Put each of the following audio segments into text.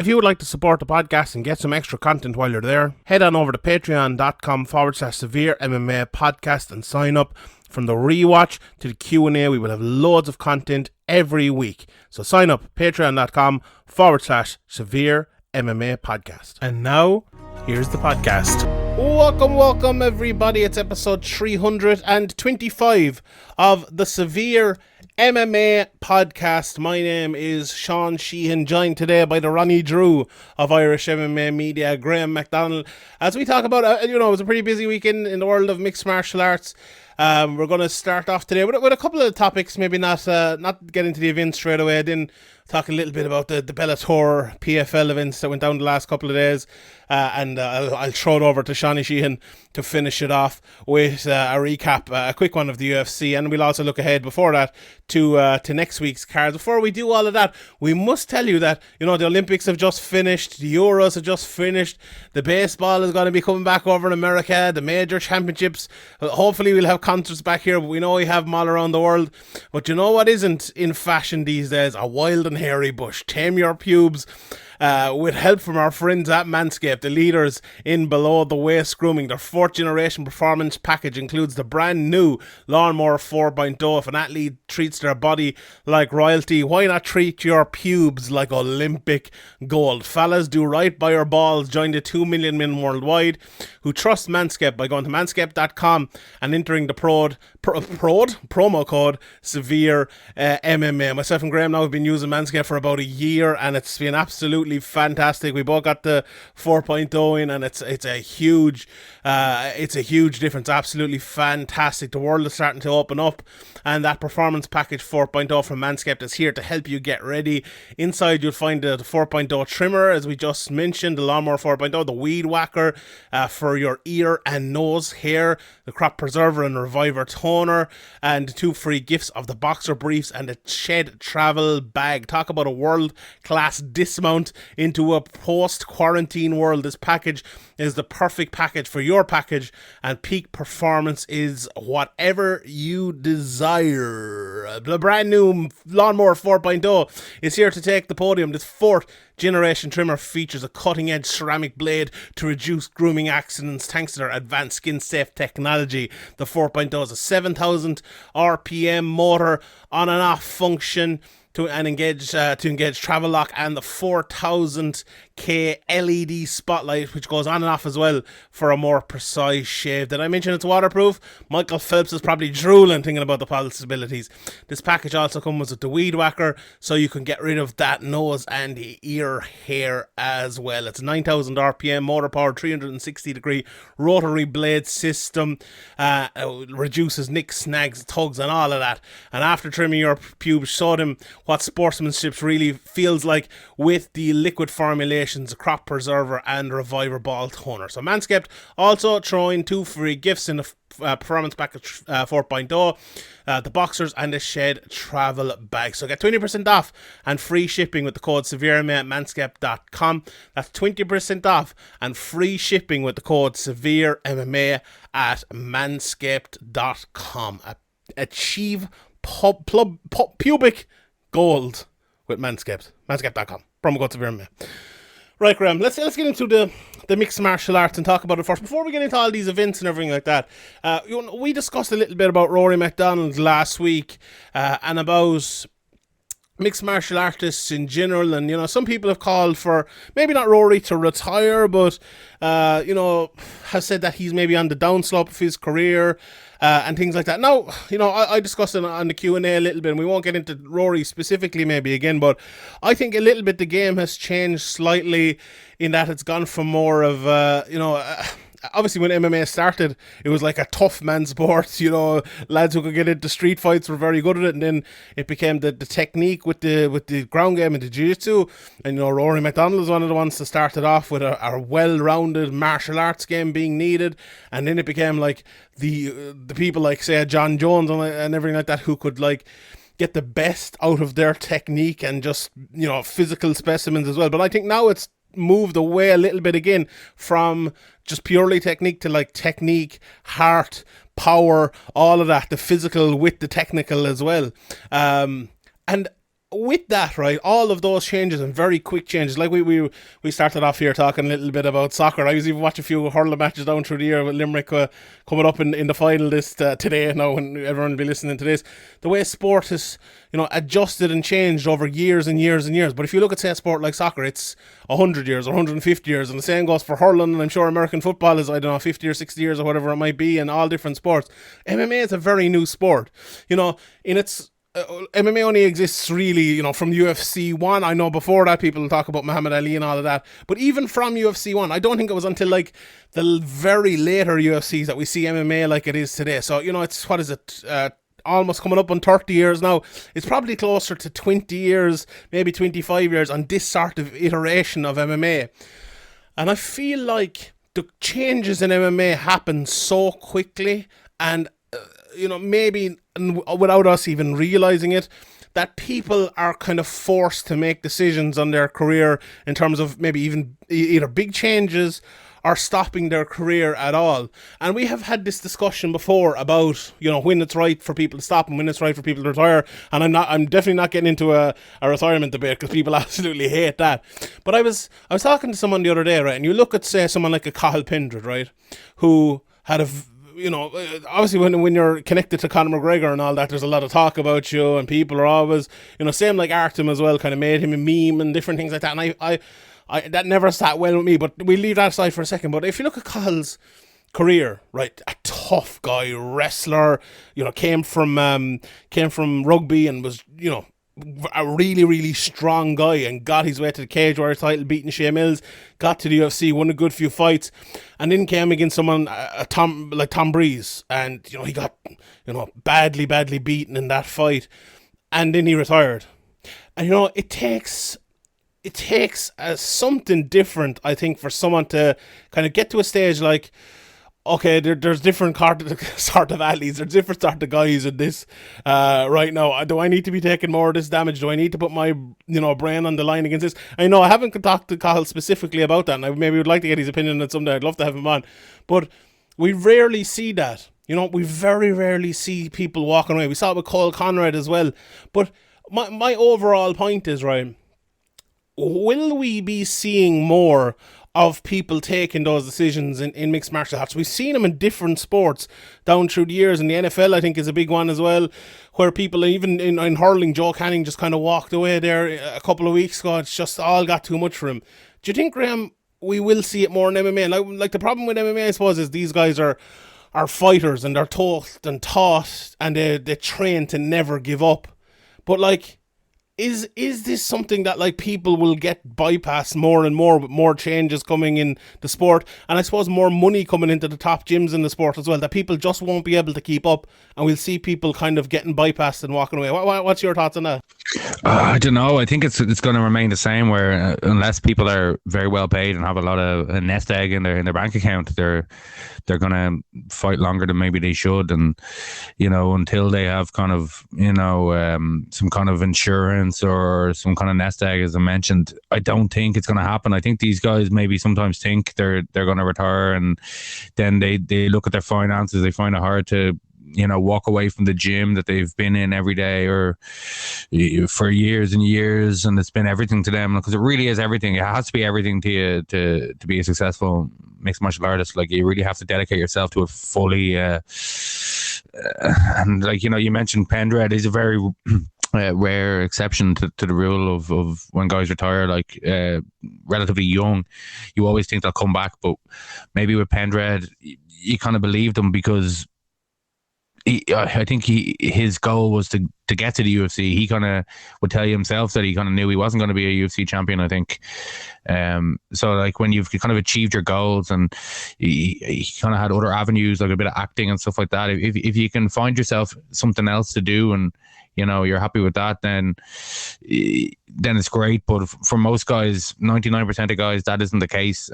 If you would like to support the podcast and get some extra content while you're there, head on over to patreon.com/SevereMMA podcast and sign up. From the rewatch to the Q&A, we will have loads of content every week. So sign up, patreon.com/SevereMMA podcast. And now, here's the podcast. Welcome everybody. It's episode 325 of the Severe MMA podcast. My name is Sean Sheehan, joined today by the Ronnie Drew of Irish MMA Media, Graeme McDonald, as we talk about, it was a pretty busy weekend in the world of mixed martial arts. We're going to start off today with a couple of topics, maybe not get into the events straight away. Then talk a little bit about the Bellator PFL events that went down the last couple of days, and I'll throw it over to Shawnee Sheehan to finish it off with a recap, a quick one of the UFC, and we'll also look ahead before that to next week's cards. Before we do all of that, we must tell you that the Olympics have just finished, the Euros have just finished, the baseball is going to be coming back over in America, the major championships. Hopefully we'll have concerts back here, but we know we have them all around the world. But you know what isn't in fashion these days? A wild and hairy bush. Tame your pubes. With help from our friends at Manscaped, the leaders in below the waist grooming. Their 4th generation performance package includes the brand new Lawnmower 4.0. If an athlete treats their body like royalty, why not treat your pubes like Olympic gold? Fellas, do right by your balls. Join the 2 million men worldwide who trust Manscaped by going to manscaped.com and entering the promo code SevereMMA. Myself and Graeme now have been using Manscaped for about a year, and it's been absolutely fantastic. We both got the 4.0 in, and it's a huge difference. Absolutely fantastic. The world is starting to open up, and that performance package 4.0 from Manscaped is here to help you get ready. Inside you'll find the 4.0 trimmer, as we just mentioned, the Lawnmower 4.0, the weed whacker for your ear and nose hair, the crop preserver and reviver toner, and 2 free gifts of the boxer briefs and a shed travel bag. Talk about a world class dismount into a post-quarantine world. This package is the perfect package for your package, and peak performance is whatever you desire. The brand new Lawnmower 4.0 is here to take the podium. This 4th generation trimmer features a cutting-edge ceramic blade to reduce grooming accidents thanks to their advanced skin-safe technology. The 4.0 is a 7,000 RPM motor on and off function to engage travel lock, and the 4000K LED spotlight, which goes on and off as well for a more precise shave. Did I mention it's waterproof? Michael Phelps is probably drooling thinking about the possibilities. This package also comes with the weed whacker, so you can get rid of that nose and ear hair as well. It's 9,000 RPM motor powered 360 degree rotary blade system, reduces nicks, snags, tugs and all of that. And after trimming your pubes, show them what sportsmanship really feels like with the liquid formulations, crop preserver and reviver ball toner. So Manscaped also throwing 2 free gifts in the performance package 4.0, the boxers and the shed travel bag. So get 20% off and free shipping with the code SevereMMA at manscaped.com. That's 20% off and free shipping with the code SevereMMA at manscaped.com. Achieve pubic gold with Manscaped. Manscaped.com. Promo code SevereMMA. Right, Graeme, let's get into the mixed martial arts and talk about it first. Before we get into all these events and everything like that, we discussed a little bit about Rory McDonald last week and about mixed martial artists in general, and some people have called for maybe not Rory to retire, but have said that he's maybe on the downslope of his career and things like that. Now, I discussed it on the Q&A a little bit, and we won't get into Rory specifically maybe again, but I think a little bit the game has changed slightly in that it's gone from more of obviously when MMA started, it was like a tough man sport, lads who could get into street fights were very good at it, and then it became the technique with the ground game and the jiu-jitsu, and Rory McDonald was one of the ones to start it off with a well-rounded martial arts game being needed, and then it became like the people like say John Jones and everything like that who could like get the best out of their technique and just physical specimens as well. But I think now it's moved away a little bit again from just purely technique to like technique, heart, power, all of that, the physical with the technical as well. And with that, right, all of those changes and very quick changes, like we started off here talking a little bit about soccer. I was even watching a few hurling matches down through the year with Limerick coming up in the final this today. Now, when everyone will be listening to this, the way sport has adjusted and changed over years and years and years. But if you look at, say, a sport like soccer, it's 100 years or 150 years, and the same goes for hurling, and I'm sure American football is, I don't know, 50 or 60 years or whatever it might be, in all different sports. MMA is a very new sport, in its MMA only exists really, from UFC 1. I know before that people talk about Muhammad Ali and all of that, but even from UFC 1, I don't think it was until like the very later UFCs that we see MMA like it is today. So, it's, what is it, almost coming up on 30 years now. It's probably closer to 20 years, maybe 25 years on this sort of iteration of MMA. And I feel like the changes in MMA happen so quickly, and maybe without us even realizing it, that people are kind of forced to make decisions on their career in terms of maybe even either big changes or stopping their career at all. And we have had this discussion before about, when it's right for people to stop and when it's right for people to retire. And I'm definitely not getting into a retirement debate, because people absolutely hate that. But I was talking to someone the other day, right? And you look at, say, someone like a Cathal Pendred, right? Who had obviously when you're connected to Conor McGregor and all that, there's a lot of talk about you, and people are always, same like Artem as well, kind of made him a meme and different things like that. And I that never sat well with me, but we leave that aside for a second. But if you look at Cahill's career, right, a tough guy, wrestler, came from rugby and was, a really, really strong guy, and got his way to the Cage Warriors title, beating Shea Mills, got to the UFC, won a good few fights, and then came against someone, Tom Breeze, and, he got, badly beaten in that fight, and then he retired. And, it takes something different, I think, for someone to kind of get to a stage like, okay, there's different sort of athletes, there's different sort of guys in this right now. Do I need to be taking more of this damage? Do I need to put my brain on the line against this? I know I haven't talked to Cathal specifically about that, and I maybe would like to get his opinion on it someday. I'd love to have him on, but we rarely see that. We very rarely see people walking away. We saw it with Cole Conrad as well. But my overall point is, right, will we be seeing more of people taking those decisions in mixed martial arts? We've seen them in different sports down through the years, and the NFL, I think, is a big one as well, where people, even in hurling, Joe Canning just kind of walked away there a couple of weeks ago. It's just all got too much for him. Do you think, Graeme, we will see it more in MMA? Like the problem with MMA, I suppose, is these guys are fighters, and they're taught and they train to never give up. But like, Is this something that like people will get bypassed more and more with more changes coming in the sport, and I suppose more money coming into the top gyms in the sport as well, that people just won't be able to keep up, and we'll see people kind of getting bypassed and walking away? What's your thoughts on that? I don't know. I think it's going to remain the same, where unless people are very well paid and have a lot of a nest egg in their bank account, they're going to fight longer than maybe they should, and until they have kind of some kind of insurance or some kind of nest egg, as I mentioned, I don't think it's going to happen. I think these guys maybe sometimes think they're going to retire, and then they look at their finances, they find it hard to walk away from the gym that they've been in every day or for years and years, and it's been everything to them, because it really is everything. It has to be everything to you to be a successful mixed martial artist. Like, you really have to dedicate yourself to it fully, and like you mentioned, Pendred is a very rare exception to the rule of when guys retire, like relatively young. You always think they'll come back, but maybe with Pendred, you kind of believe them, because I think his goal was to get to the UFC. He kind of would tell you himself that he kind of knew he wasn't going to be a UFC champion, I think. So like, when you've kind of achieved your goals, and he kind of had other avenues, like a bit of acting and stuff like that, if you can find yourself something else to do, and you're happy with that, then it's great. But for most guys, 99% of guys, that isn't the case.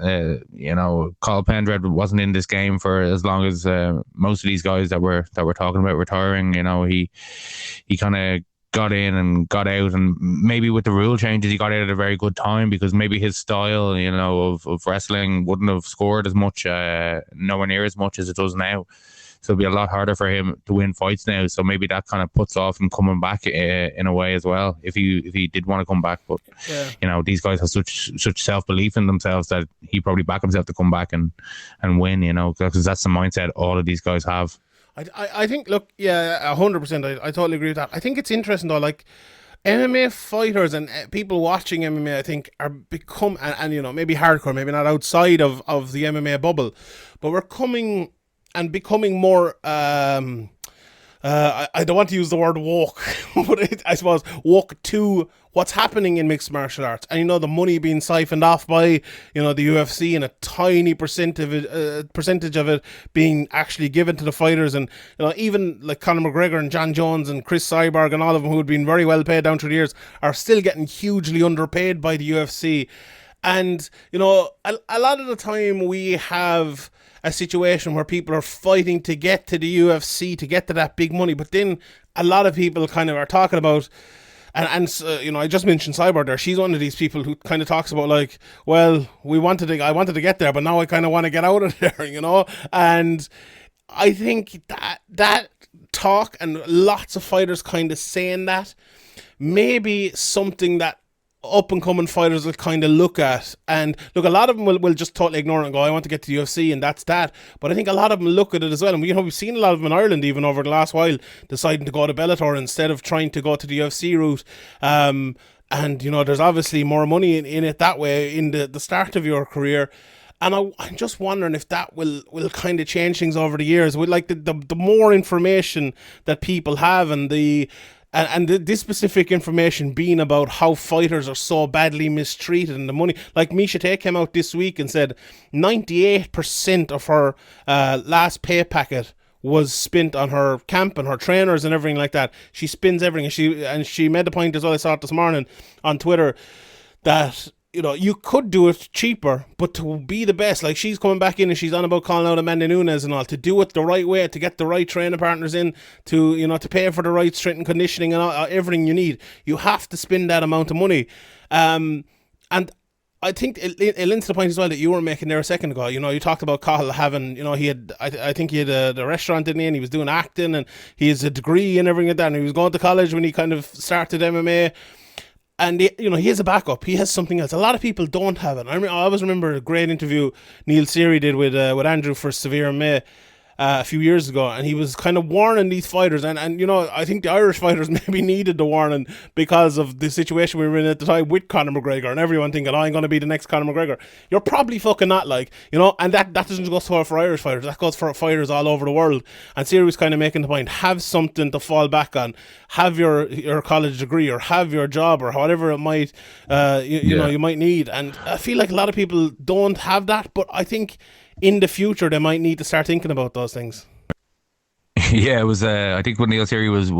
Carl Pendred wasn't in this game for as long as most of these guys that we're talking about retiring. He kind of got in and got out, and maybe with the rule changes, he got out at a very good time, because maybe his style, of wrestling wouldn't have scored as much, nowhere near as much as it does now. so it'll be a lot harder for him to win fights now. So maybe that kind of puts off him coming back in a way as well, if he did want to come back. But these guys have such self-belief in themselves that he probably back himself to come back and win, because that's the mindset all of these guys have. I think, look, 100%. I totally agree with that. I think it's interesting though, like MMA fighters and people watching MMA, I think, are become and maybe hardcore, maybe not outside of the MMA bubble, but we're becoming more. I don't want to use the word woke, but I suppose woke to what's happening in mixed martial arts, and the money being siphoned off by the UFC, and a tiny percentage of it being actually given to the fighters, and even like Conor McGregor and John Jones and Chris Cyborg and all of them, who had been very well paid down through the years, are still getting hugely underpaid by the UFC. And a lot of the time we have a situation where people are fighting to get to the UFC, to get to that big money, but then a lot of people kind of are talking about, and I just mentioned Cyborg there. She's one of these people who kind of talks about, like, well, I wanted to get there, but now I kind of want to get out of there, and I think that talk, and lots of fighters kind of saying that, maybe something that up and coming fighters will kind of look at. And look, a lot of them will just totally ignore it and go, I want to get to the UFC, and that's that. But I think a lot of them look at it as well, and we've seen a lot of them in Ireland even over the last while deciding to go to Bellator instead of trying to go to the UFC route. And there's obviously more money in it that way in the start of your career. And I'm just wondering if that will kind of change things over the years. With like the more information that people have, and this specific information being about how fighters are so badly mistreated, and the money. Like Miesha Tate came out this week and said 98% of her last pay packet was spent on her camp and her trainers and everything like that. She spends everything, and she made the point as well. I saw it this morning on Twitter that you could do it cheaper, but to be the best, like she's coming back in and she's on about calling out Amanda Nunes and all, to do it the right way, to get the right training partners in, to to pay for the right strength and conditioning and everything you need, you have to spend that amount of money. And I think it links to the point as well that you were making there a second ago. You talked about Cahill having, he had, I think he had the restaurant, didn't he? And he was doing acting, and he has a degree and everything like that, and he was going to college when he kind of started MMA. And he has a backup. He has something else. A lot of people don't have it. I always remember a great interview Neil Seary did with Andrew for SevereMMA a few years ago, and he was kind of warning these fighters, and I think the Irish fighters maybe needed the warning because of the situation we were in at the time with Conor McGregor, and everyone thinking, I'm going to be the next Conor McGregor. You're probably fucking not, and that doesn't just go for Irish fighters, that goes for fighters all over the world. And Seary was kind of making the point, have something to fall back on, have your college degree, or have your job, or whatever it might you might need. And I feel like a lot of people don't have that, but I think in the future they might need to start thinking about those things. Yeah, it was. I think when Neil Seary was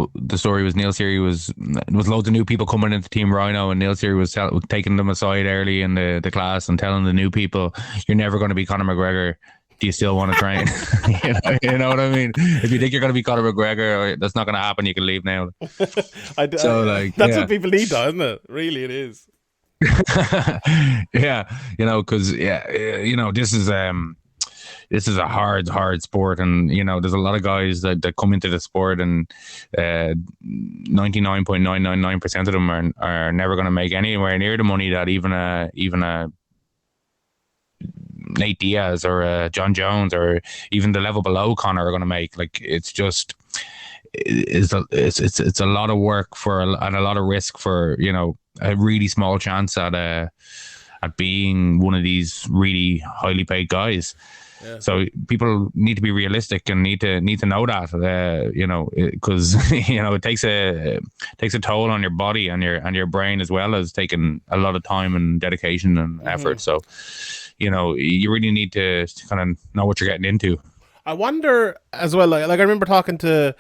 loads of new people coming into Team Rhino, and Neil Seary was taking them aside early in the class and telling the new people, "You're never going to be Conor McGregor. Do you still want to train?" you know what I mean? If you think you're going to be Conor McGregor, that's not going to happen. You can leave now. That's what people need, though, isn't it? Really, it is. Yeah, because this is a hard sport, and there's a lot of guys that come into the sport, and 99.999% of them are never going to make anywhere near the money that even a Nate Diaz or a John Jones or even the level below Conor are going to make. Like, it's just it's a lot of work and a lot of risk for a really small chance at being one of these really highly paid guys. Yeah. So people need to be realistic and need to know that, because it takes a toll on your body and your brain, as well as taking a lot of time and dedication and effort. So, you really need to kind of know what you're getting into. I wonder as well, like I remember talking to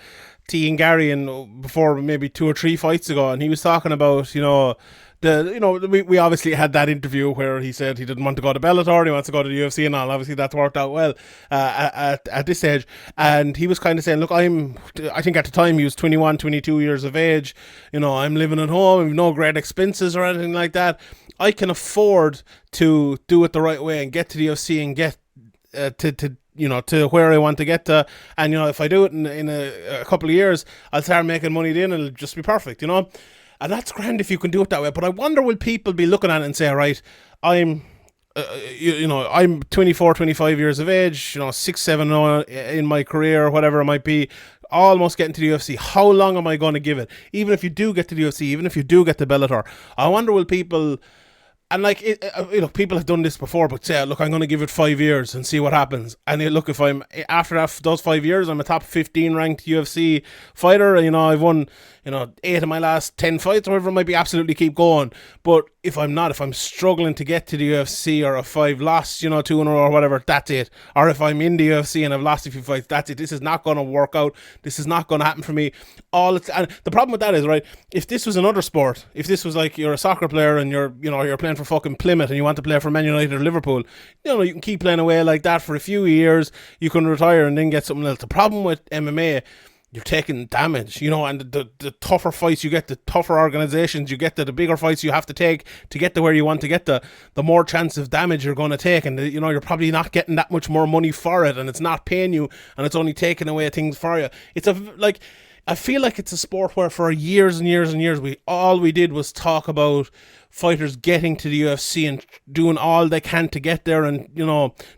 T and Gary before maybe 2 or 3 fights ago, and he was talking about, we obviously had that interview where he said he didn't want to go to Bellator, he wants to go to the UFC and all. Obviously that's worked out well at this stage, and he was kind of saying, look, I think at the time he was 21, 22 years of age, I'm living at home, I have no great expenses or anything like that, I can afford to do it the right way and get to the UFC and get to to where I want to get to. And, if I do it in a couple of years, I'll start making money then, and it'll just be perfect, And that's grand if you can do it that way. But I wonder, will people be looking at it and say, right, I'm 24, 25 years of age, 6, 7 in my career, whatever it might be, almost getting to the UFC. How long am I going to give it? Even if you do get to the UFC, even if you do get to Bellator, I wonder, will people... And people have done this before, but say, look, I'm going to give it 5 years and see what happens. And look, if I'm after those 5 years, I'm a top 15 ranked UFC fighter. I've won 8 of my last 10 fights, or whatever it might be. Absolutely keep going. But if I'm struggling to get to the UFC, or if I've lost 2 in a row or whatever, that's it. Or if I'm in the UFC and I've lost a few fights, that's it. This is not going to work out. This is not going to happen for me. And the problem with that is, right, if this was another sport, if this was like you're a soccer player and you're playing for fucking Plymouth and you want to play for Man United or Liverpool, you can keep playing away like that for a few years. You can retire and then get something else. The problem with MMA, you're taking damage, and the tougher fights you get, the tougher organizations you get, the bigger fights you have to take to get to where you want to get to, the more chance of damage you're going to take, and you're probably not getting that much more money for it, and it's not paying you, and it's only taking away things for you. I feel like it's a sport where for years and years and years all we did was talk about fighters getting to the UFC and doing all they can to get there, and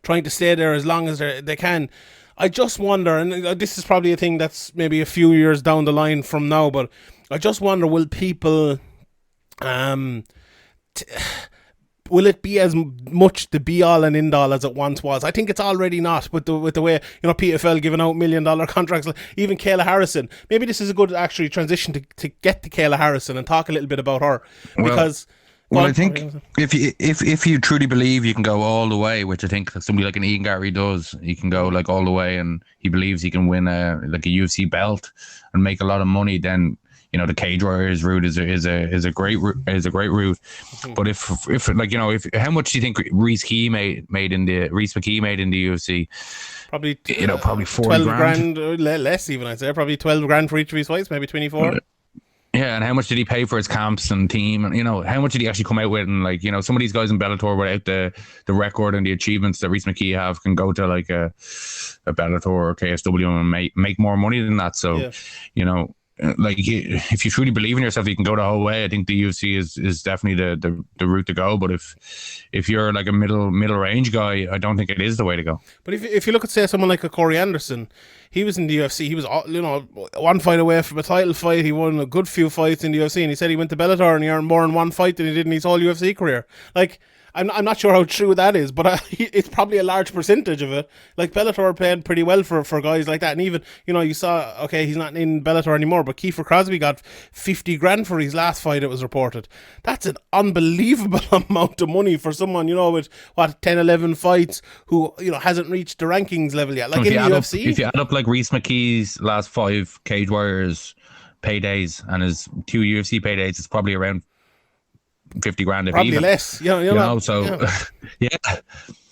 trying to stay there as long as they can. I just wonder, and this is probably a thing that's maybe a few years down the line from now, but I just wonder, will people will it be as much the be all and end all as it once was? I think it's already not, with the way PFL giving out $1 million contracts. Even Kayla Harrison. Maybe this is a good actually transition to get to Kayla Harrison and talk a little bit about her, because. Well, I think if you truly believe you can go all the way, which I think somebody like an Ian Gary does, he can go like all the way, and he believes he can win a UFC belt and make a lot of money. Then the Cage Warriors route is a great route. Mm-hmm. But if how much do you think Rhys McKee made in the UFC? Probably probably 40 12 grand, less even, I'd say. Probably 12 grand for each of his fights, maybe 24. Yeah, and how much did he pay for his camps and team? And, how much did he actually come out with? And, some of these guys in Bellator, without the record and the achievements that Rhys McKee have, can go to, like, a Bellator or KSW and make more money than that. So, yeah. If you truly believe in yourself, you can go the whole way. I think the UFC is definitely the route to go. But if you're like a middle range guy, I don't think it is the way to go. But if you look at, say, someone like a Corey Anderson, he was in the UFC. He was one fight away from a title fight. He won a good few fights in the UFC, and he said he went to Bellator and he earned more in one fight than he did in his whole UFC career. Like, I'm not sure how true that is, but it's probably a large percentage of it. Like, Bellator paid pretty well for guys like that. And even, you saw, okay, he's not in Bellator anymore, but Kiefer Crosby got 50 grand for his last fight, it was reported. That's an unbelievable amount of money for someone, with, 10, 11 fights who, hasn't reached the rankings level yet. Like, in the UFC. If you add up, like, Rhys McKee's last 5 Cage Warriors paydays and his 2 UFC paydays, it's probably around 50 grand, if probably even less. So yeah.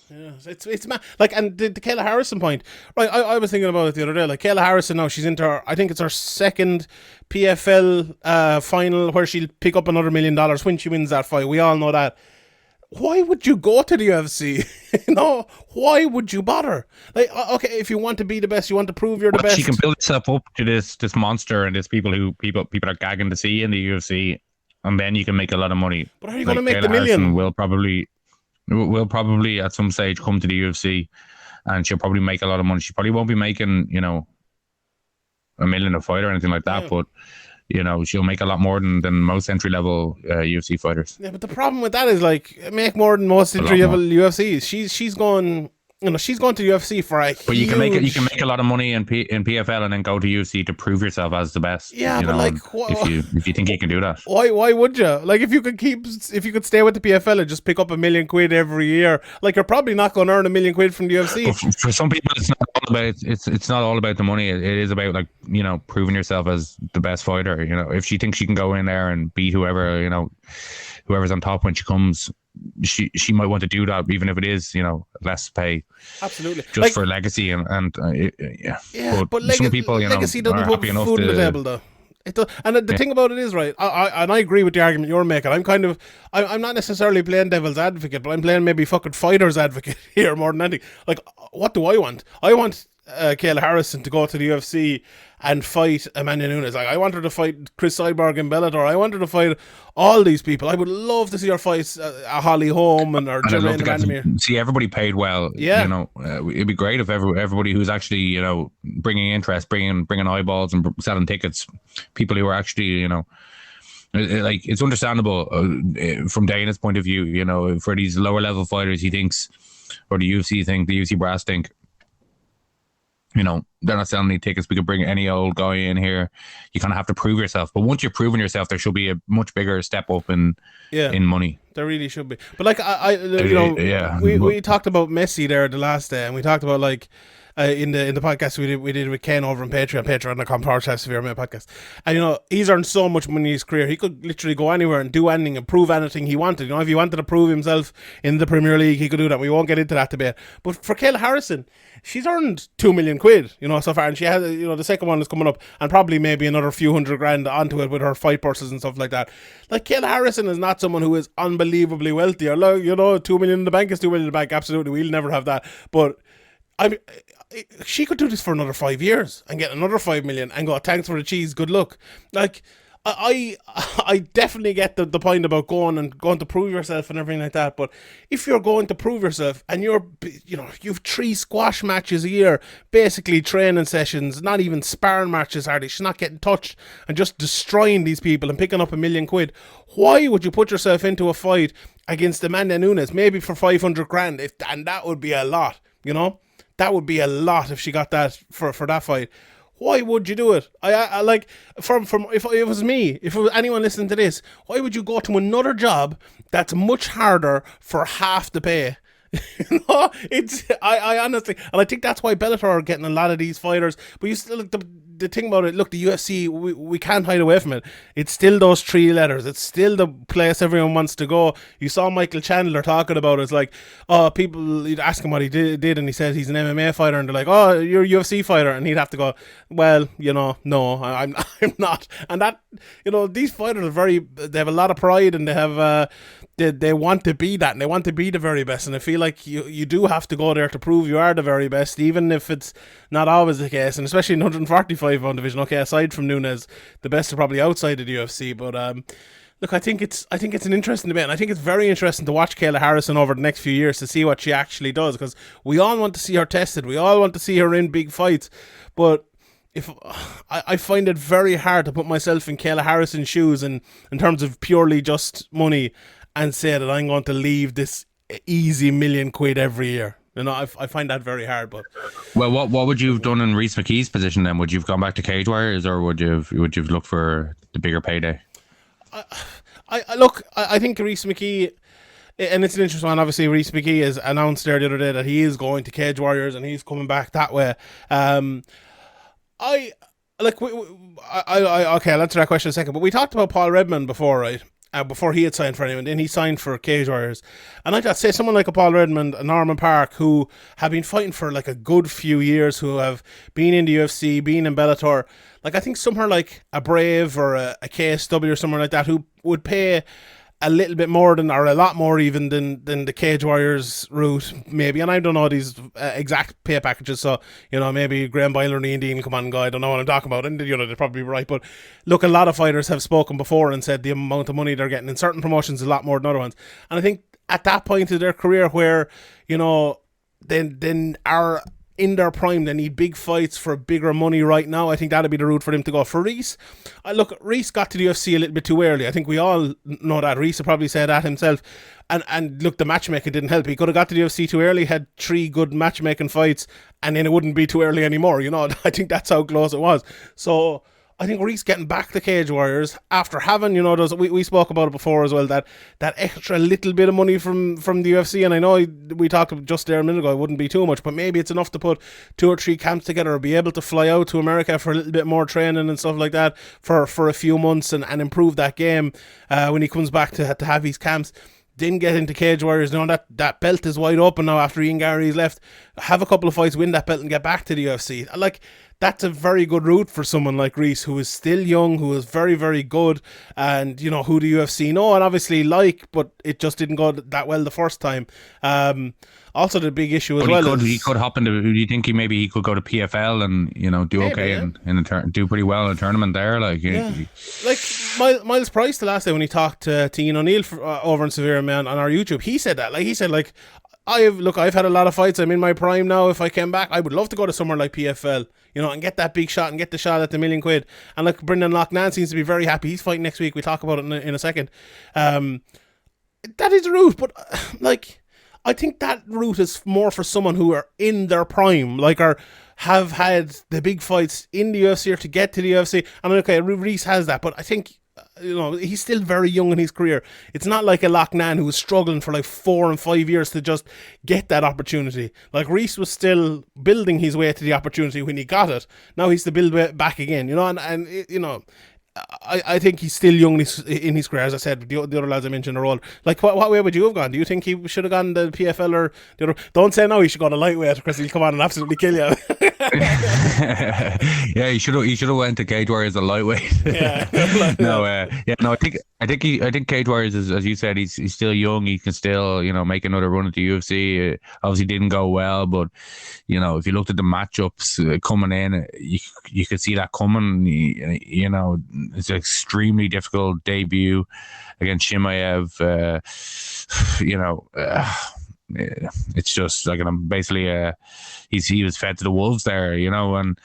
Yeah, it's like, and the Kayla Harrison point, right? I was thinking about it the other day. Like, Kayla Harrison now, she's into I think it's her second PFL final where she'll pick up another $1 million when she wins that fight. We all know that. Why would you go to the UFC? Why would you bother? Like, okay, if you want to be the best, you want to prove you're the best. She can build herself up to this monster, and this people are gagging to see in the UFC. And then you can make a lot of money. But how are you going to make the million? Will probably at some stage come to the UFC, and she'll probably make a lot of money. She probably won't be making, $1 million a fight or anything like that, but she'll make a lot more than most entry level UFC fighters. Yeah, but the problem with that is, like, make more than most entry level UFCs. She's going. She's going to the UFC for a But you can make a lot of money in PFL and then go to UFC to prove yourself as the best. Yeah, but like, if you think you can do that, why would you? Like, if you could stay with the PFL and just pick up $1 million every year, like, you're probably not going to earn $1 million from the UFC. For some people, it's not all about the money. It is about, like, proving yourself as the best fighter. If she thinks she can go in there and beat whoever's on top when she comes, she might want to do that, even if it is, less pay. Absolutely. Just for legacy and yeah. But some people, legacy doesn't put food on the table, though. It does. And the thing about it is, right, I agree with the argument you're making. I'm not necessarily playing devil's advocate, but I'm playing maybe fucking fighter's advocate here more than anything. Like, what do I want? I want Kayla Harrison to go to the UFC and fight Amanda Nunes. Like, I want her to fight Chris Cyborg in Bellator. I want her to fight all these people. I would love to see her fight Holly Holm or Jermaine Vandermeer. See everybody paid well. Yeah, you know, it'd be great if everybody who's actually, you know, bringing interest, bringing eyeballs and selling tickets, people who are actually, you know, like, it's understandable from Dana's point of view. You know, for these lower level fighters, he thinks, or the UFC brass think, you know, they're not selling any tickets. We could bring any old guy in here. You kind of have to prove yourself. But once you've proven yourself, there should be a much bigger step up in money. There really should be. But like, we talked about Messi there the last day, and we talked about, like, in the podcast we did with Ken over on Patreon.com/SevereMMA podcast. And, you know, he's earned so much money in his career. He could literally go anywhere and do anything and prove anything he wanted. You know, if he wanted to prove himself in the Premier League, he could do that. We won't get into that debate. But for Kayla Harrison, she's earned $2 million, you know, so far. And she has, you know, the second one is coming up, and probably maybe another few $100,000 onto it with her fight purses and stuff like that. Like, Kayla Harrison is not someone who is unbelievably wealthy. Or, you know, $2 million in the bank is $2 million in the bank. Absolutely. We'll never have that. But I mean, she could do this for another 5 years and get another 5 million and go, thanks for the cheese, good luck. Like, I definitely get the point about going to prove yourself and everything like that. But if you're going to prove yourself and you've 3 squash matches a year, basically training sessions, not even sparring matches, hardly, she's not getting touched, and just destroying these people and picking up £1 million, why would you put yourself into a fight against Amanda Nunes, maybe for 500 grand? And that would be a lot, you know? That would be a lot if she got that for that fight. Why would you do it? I like, from if it was me, if it was anyone listening to this, why would you go to another job that's much harder for half the pay? You know, I honestly, and I think that's why Bellator are getting a lot of these fighters. But you still, the thing about it, look, the UFC, we can't hide away from it. It's still those 3 letters. It's still the place everyone wants to go. You saw Michael Chandler talking about it. It's like, people, you'd ask him what he did, and he said he's an MMA fighter, and they're like, oh, you're a UFC fighter, and he'd have to go, well, you know, no, I'm not. And that, you know, these fighters are they have a lot of pride, and they have they want to be that, and they want to be the very best. And I feel like you do have to go there to prove you are the very best, even if it's not always the case. And especially in 145 pound division. Okay, aside from Nunes, the best are probably outside of the UFC. But look, I think it's an interesting debate. And I think it's very interesting to watch Kayla Harrison over the next few years to see what she actually does, because we all want to see her tested. We all want to see her in big fights. But if I find it very hard to put myself in Kayla Harrison's shoes in terms of purely just money, and say that I'm going to leave this easy £1 million every year. You know, I find that very hard. But well, what would you have done in Rhys McKee's position then? Would you have gone back to Cage Warriors, or would you have looked for the bigger payday? I think Rhys McKee, and it's an interesting one. Obviously, Rhys McKee has announced there the other day that he is going to Cage Warriors and he's coming back that way. Okay, I'll answer that question in a second. But we talked about Paul Redmond before, right? Before he had signed for anyone, then he signed for Cage Warriors. And I'd say someone like a Paul Redmond, a Norman Park, who have been fighting for like a good few years, who have been in the UFC, been in Bellator. Like, I think somewhere like a Brave or a KSW or somewhere like that, who would pay a little bit more than, or a lot more even than the Cage Warriors route, maybe. And I don't know these exact pay packages, so, you know, maybe Graeme Byler and Ian Dean come on and go, I don't know what I'm talking about, and, you know, they're probably right. But look, a lot of fighters have spoken before and said the amount of money they're getting in certain promotions is a lot more than other ones. And I think at that point of their career where, you know, then are in their prime, they need big fights for bigger money right now. I think that'd be the route for them to go. For Rhys, Rhys got to the UFC a little bit too early. I think we all know that. Rhys would probably say that himself. And look, the matchmaking didn't help. He could have got to the UFC too early, had 3 good matchmaking fights, and then it wouldn't be too early anymore. You know, I think that's how close it was. So I think Rhys getting back to Cage Warriors after having, you know, those, we spoke about it before as well, that extra little bit of money from the UFC. And I know we talked just there a minute ago, it wouldn't be too much, but maybe it's enough to put 2 or 3 camps together, or be able to fly out to America for a little bit more training and stuff like that for a few months and improve that game when he comes back to have his camps. Didn't get into Cage Warriors. You know, that belt is wide open now after Ian Gary's left. Have a couple of fights, win that belt, and get back to the UFC. Like, that's a very good route for someone like Rhys, who is still young, who is very, very good, and, you know, who the UFC know and obviously like, but it just didn't go that well the first time. Also, the big issue he could hop into. Do you think he could go to PFL and, you know, do maybe, okay and do pretty well in a tournament there? Like, like Miles Price the last day when he talked to Ian O'Neill over in SevereMMA on our YouTube, he said that. Like, he said, like, I've had a lot of fights. I'm in my prime now. If I came back, I would love to go to somewhere like PFL, you know, and get that big shot and get the shot at the $1 million. And like Brendan Loughnane seems to be very happy. He's fighting next week. We'll talk about it in a second. That is a route, but like, I think that route is more for someone who are in their prime, like, or have had the big fights in the UFC or to get to the UFC. And okay, Rhys has that, but I think, you know, he's still very young in his career. It's not like a Loughnane who was struggling for like 4 and 5 years to just get that opportunity. Like, Rhys was still building his way to the opportunity when he got it. Now he's to build it back again, you know, and you know, I think he's still young in his career. As I said, the other lads I mentioned are all. Like, what way would you have gone? Do you think he should have gone the PFL or the other? Don't say no, he should go to lightweight because he'll come on and absolutely kill you. Yeah, he should have went to Cage Warriors a lightweight. Yeah. I think Cage Warriors is, as you said, he's still young. He can still, you know, make another run at the UFC. Obviously didn't go well, but, you know, if you looked at the matchups coming in, you could see that coming. You know, it's an extremely difficult debut against Chimaev. You know, it's just like, basically he was fed to the wolves there, you know, and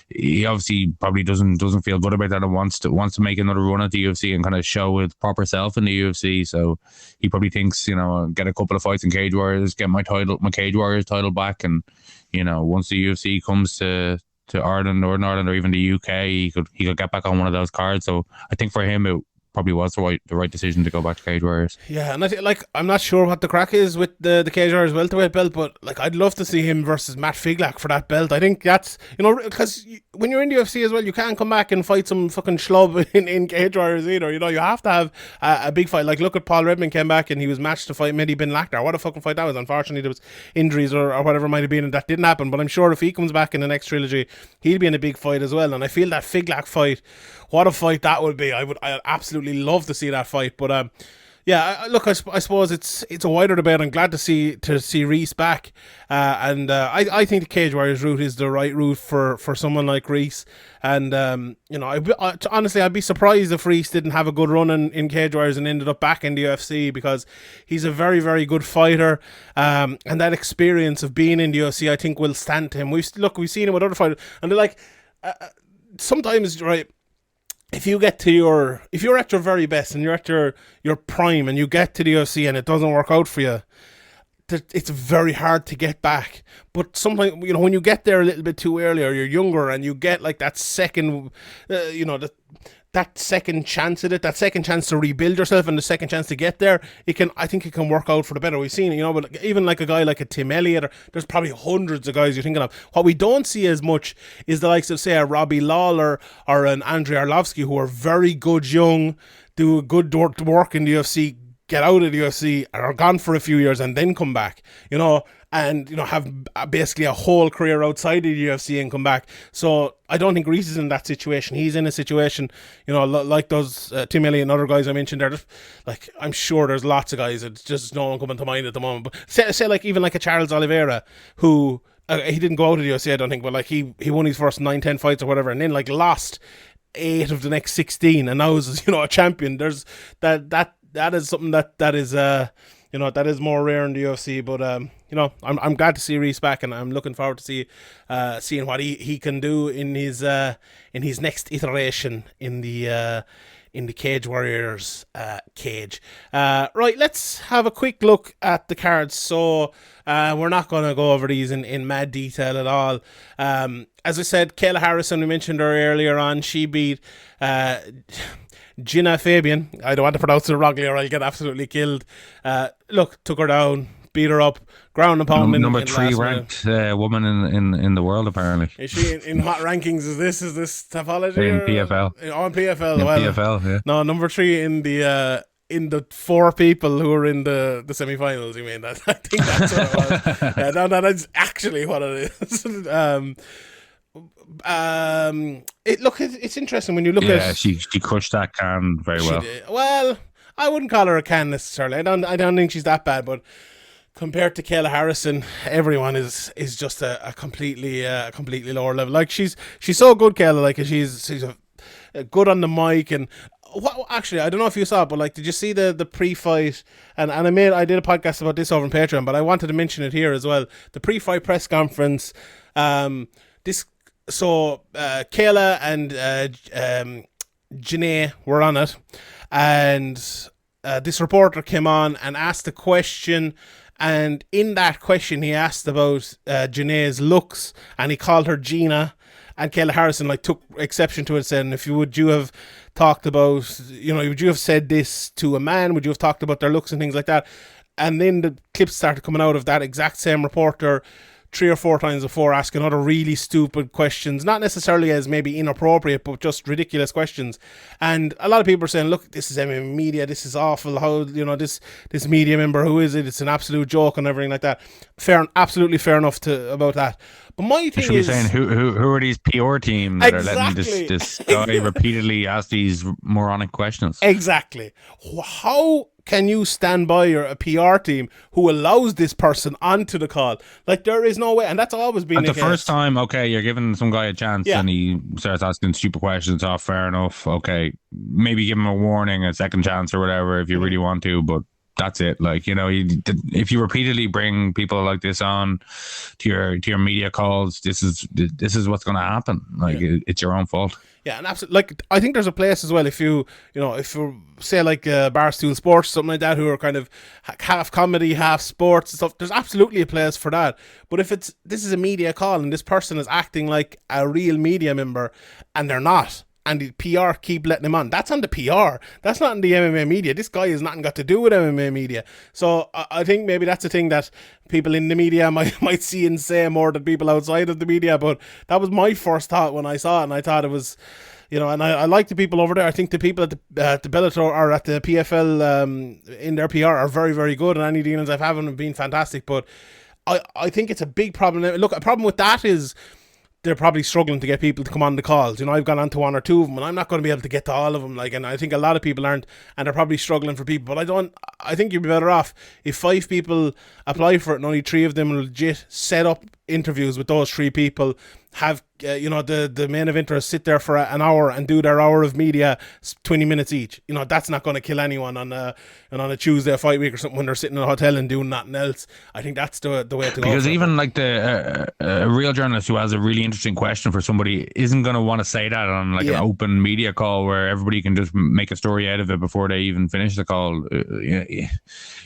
he obviously probably doesn't feel good about that and wants to make another run at the UFC and kind of show his proper self in the UFC. So he probably thinks, you know, get a couple of fights in Cage Warriors, get my Cage Warriors title back, and, you know, once the UFC comes to Ireland, Northern Ireland, or even the UK, he could get back on one of those cards. So I think for him, it probably was the right decision to go back to Cage Warriors. Yeah, and I'm not sure what the crack is with the Cage Warriors welterweight belt, but like, I'd love to see him versus Matt Figlak for that belt. I think that's, you know, because when you're in the UFC as well, you can't come back and fight some fucking schlub in Cage Warriors either. You know, you have to have a big fight. Like, look at Paul Redmond came back and he was matched to fight Mehdi Bin Lakhdar. What a fucking fight that was. Unfortunately, there was injuries or whatever it might have been, and that didn't happen. But I'm sure if he comes back in the next trilogy, he'll be in a big fight as well. And I feel that Figlak fight, what a fight that would be. I'd absolutely love to see that fight. But yeah, look, I suppose it's a wider debate. I'm glad to see Rhys back, and I think the Cage Warriors route is the right route for someone like Rhys. And you know, honestly, I'd be surprised if Rhys didn't have a good run in Cage Warriors and ended up back in the UFC, because he's a very, very good fighter, and that experience of being in the UFC, I think, will stand to him. We've seen him with other fighters, and they're like, sometimes, right, if you're at your very best and you're at your prime and you get to the UFC and it doesn't work out for you, it's very hard to get back. But sometimes, you know, when you get there a little bit too early, or you're younger and you get like that second, you know, that second chance at it, that second chance to rebuild yourself and the second chance to get there, I think it can work out for the better. We've seen it, you know, but even like a guy like a Tim Elliott, there's probably hundreds of guys you're thinking of. What we don't see as much is the likes of, say, a Robbie Lawler or an Andrei Arlovsky, who are very good young, do a good work in the UFC, get out of the UFC, and are gone for a few years and then come back, you know, and, you know, have basically a whole career outside of the UFC and come back. So I don't think Rhys is in that situation. He's in a situation, you know, like those Tim Elliott and other guys I mentioned there. Like, I'm sure there's lots of guys, it's just no one coming to mind at the moment. But say like even like a Charles Oliveira, who he didn't go out of the UFC, I don't think, but like he won his first 9-10 fights or whatever, and then like lost 8 of the next 16, and now is, you know, a champion. There's that is something that is you know, that is more rare in the UFC. But you know, I'm glad to see Rhys back, and I'm looking forward to seeing what he can do in his next iteration in the Cage Warriors cage. Right, let's have a quick look at the cards. So we're not going to go over these in mad detail at all. As I said, Kayla Harrison, we mentioned her earlier on, she beat Gina Fabian. I don't want to pronounce it wrongly or I'll get absolutely killed. Look, took her down, beat her up, ground and pound. Number 3 ranked woman in the world, apparently. Is she in hot rankings? Is this Tapology? In PFL. On PFL. In PFL, yeah. No, number 3 in the 4 people who are in the semi-finals. You mean that? I think that's what it was. Yeah, no, that is actually what it is. It's interesting when you look Yeah, at. she crushed that can very well. Well, I wouldn't call her a can necessarily. I don't think she's that bad, but compared to Kayla Harrison, everyone is just a completely lower level. Like she's so good, Kayla. Like she's good on the mic. And what, actually, I don't know if you saw it, but like, did you see the pre-fight? And I did a podcast about this over on Patreon, but I wanted to mention it here as well. The pre-fight press conference. Kayla and Janae were on it, and this reporter came on and asked a question. And in that question, he asked about Janae's looks, and he called her Gina. And Kayla Harrison took exception to it, saying, would you have talked about, would you have said this to a man? Would you have talked about their looks and things like that? And then the clips started coming out of that exact same reporter 3 or 4 times before, asking other really stupid questions, not necessarily as maybe inappropriate, but just ridiculous questions. And a lot of people are saying, look, this is MMA media, this is awful, how, this media member, who is it? It's an absolute joke and everything like that. Absolutely fair enough about that. But my thing is, saying who are these PR team that are letting this guy repeatedly ask these moronic questions? Exactly. How can you stand by a PR team who allows this person onto the call? Like, there is no way. And that's always been the first time, okay, you're giving some guy a chance and he starts asking stupid questions. Oh, fair enough. Okay, maybe give him a warning, a second chance or whatever if you really want to, but that's it. Like, if you repeatedly bring people like this on to your media calls, this is what's going to happen. Like, it's your own fault. Yeah, and absolutely. Like, I think there's a place as well if you say like Barstool Sports, something like that, who are kind of half comedy, half sports and stuff. There's absolutely a place for that. But if this is a media call and this person is acting like a real media member and they're not, and the PR keep letting him on, that's on the PR. That's not in the MMA media. This guy has nothing got to do with MMA media. So I think maybe that's a thing that people in the media might see and say more than people outside of the media. But that was my first thought when I saw it, and I thought it was, and I like the people over there. I think the people at the Bellator or at the PFL in their PR are very, very good, and any dealings I've had have been fantastic. But I think it's a big problem. Look, a problem with that is they're probably struggling to get people to come on the calls. I've gone on to 1 or 2 of them, and I'm not going to be able to get to all of them. And I think a lot of people aren't, and they're probably struggling for people. But I think you'd be better off if 5 people apply for it and only 3 of them legit set up interviews with those 3 people. Have the main eventers sit there for an hour and do their hour of media, 20 minutes each. That's not going to kill anyone on a Tuesday fight week or something when they're sitting in a hotel and doing nothing else. I think that's the way to go. Because even like a real journalist who has a really interesting question for somebody isn't going to want to say that on an open media call where everybody can just make a story out of it before they even finish the call.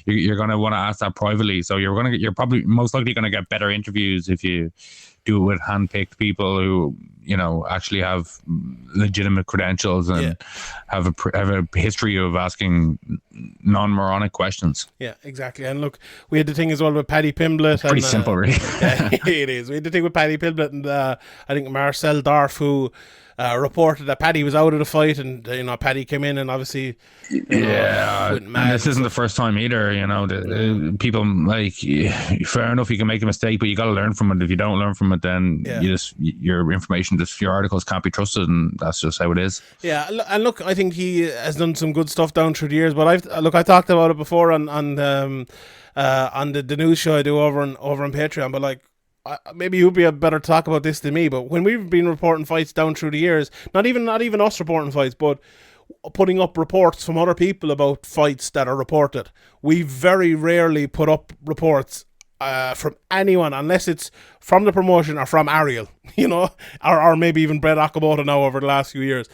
You're going to want to ask that privately. So you're probably most likely going to get better interviews if you do it with hand-picked people who actually have legitimate credentials and have a history of asking non-moronic questions. Yeah, exactly. And look, we had the thing as well with Paddy Pimblett. Pretty simple, really. It is. We had the thing with Paddy Pimblett and I think Marcel Dorf, who reported that Paddy was out of the fight, and Paddy came in and obviously and this isn't the first time either. People fair enough, you can make a mistake, but you got to learn from it. If you don't learn from it, then your information, your articles can't be trusted, and that's just how it is. Yeah, and look, I think he has done some good stuff down through the years, but I talked about it before on the news show I do over on Patreon, but maybe you'd be a better talk about this than me, but when we've been reporting fights down through the years, not even us reporting fights, but putting up reports from other people about fights that are reported, we very rarely put up reports from anyone unless it's from the promotion or from Ariel, or maybe even Brett Akabota now over the last few years.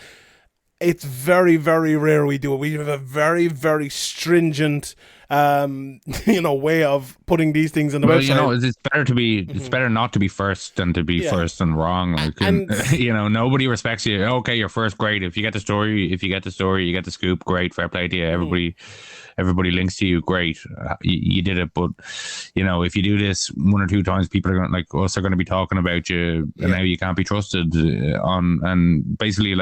It's very, very rare we do it. We have a very, very stringent way of putting these things in the website. It's better to be it's better not to be first than to be first and wrong. Nobody respects you. Okay, you're first, great. If you get the story, you get the scoop, great, fair play to you. Everybody links to you, great. You did it. But if you do this 1 or 2 times, people are going us are going to be talking about you, and now you can't be trusted and basically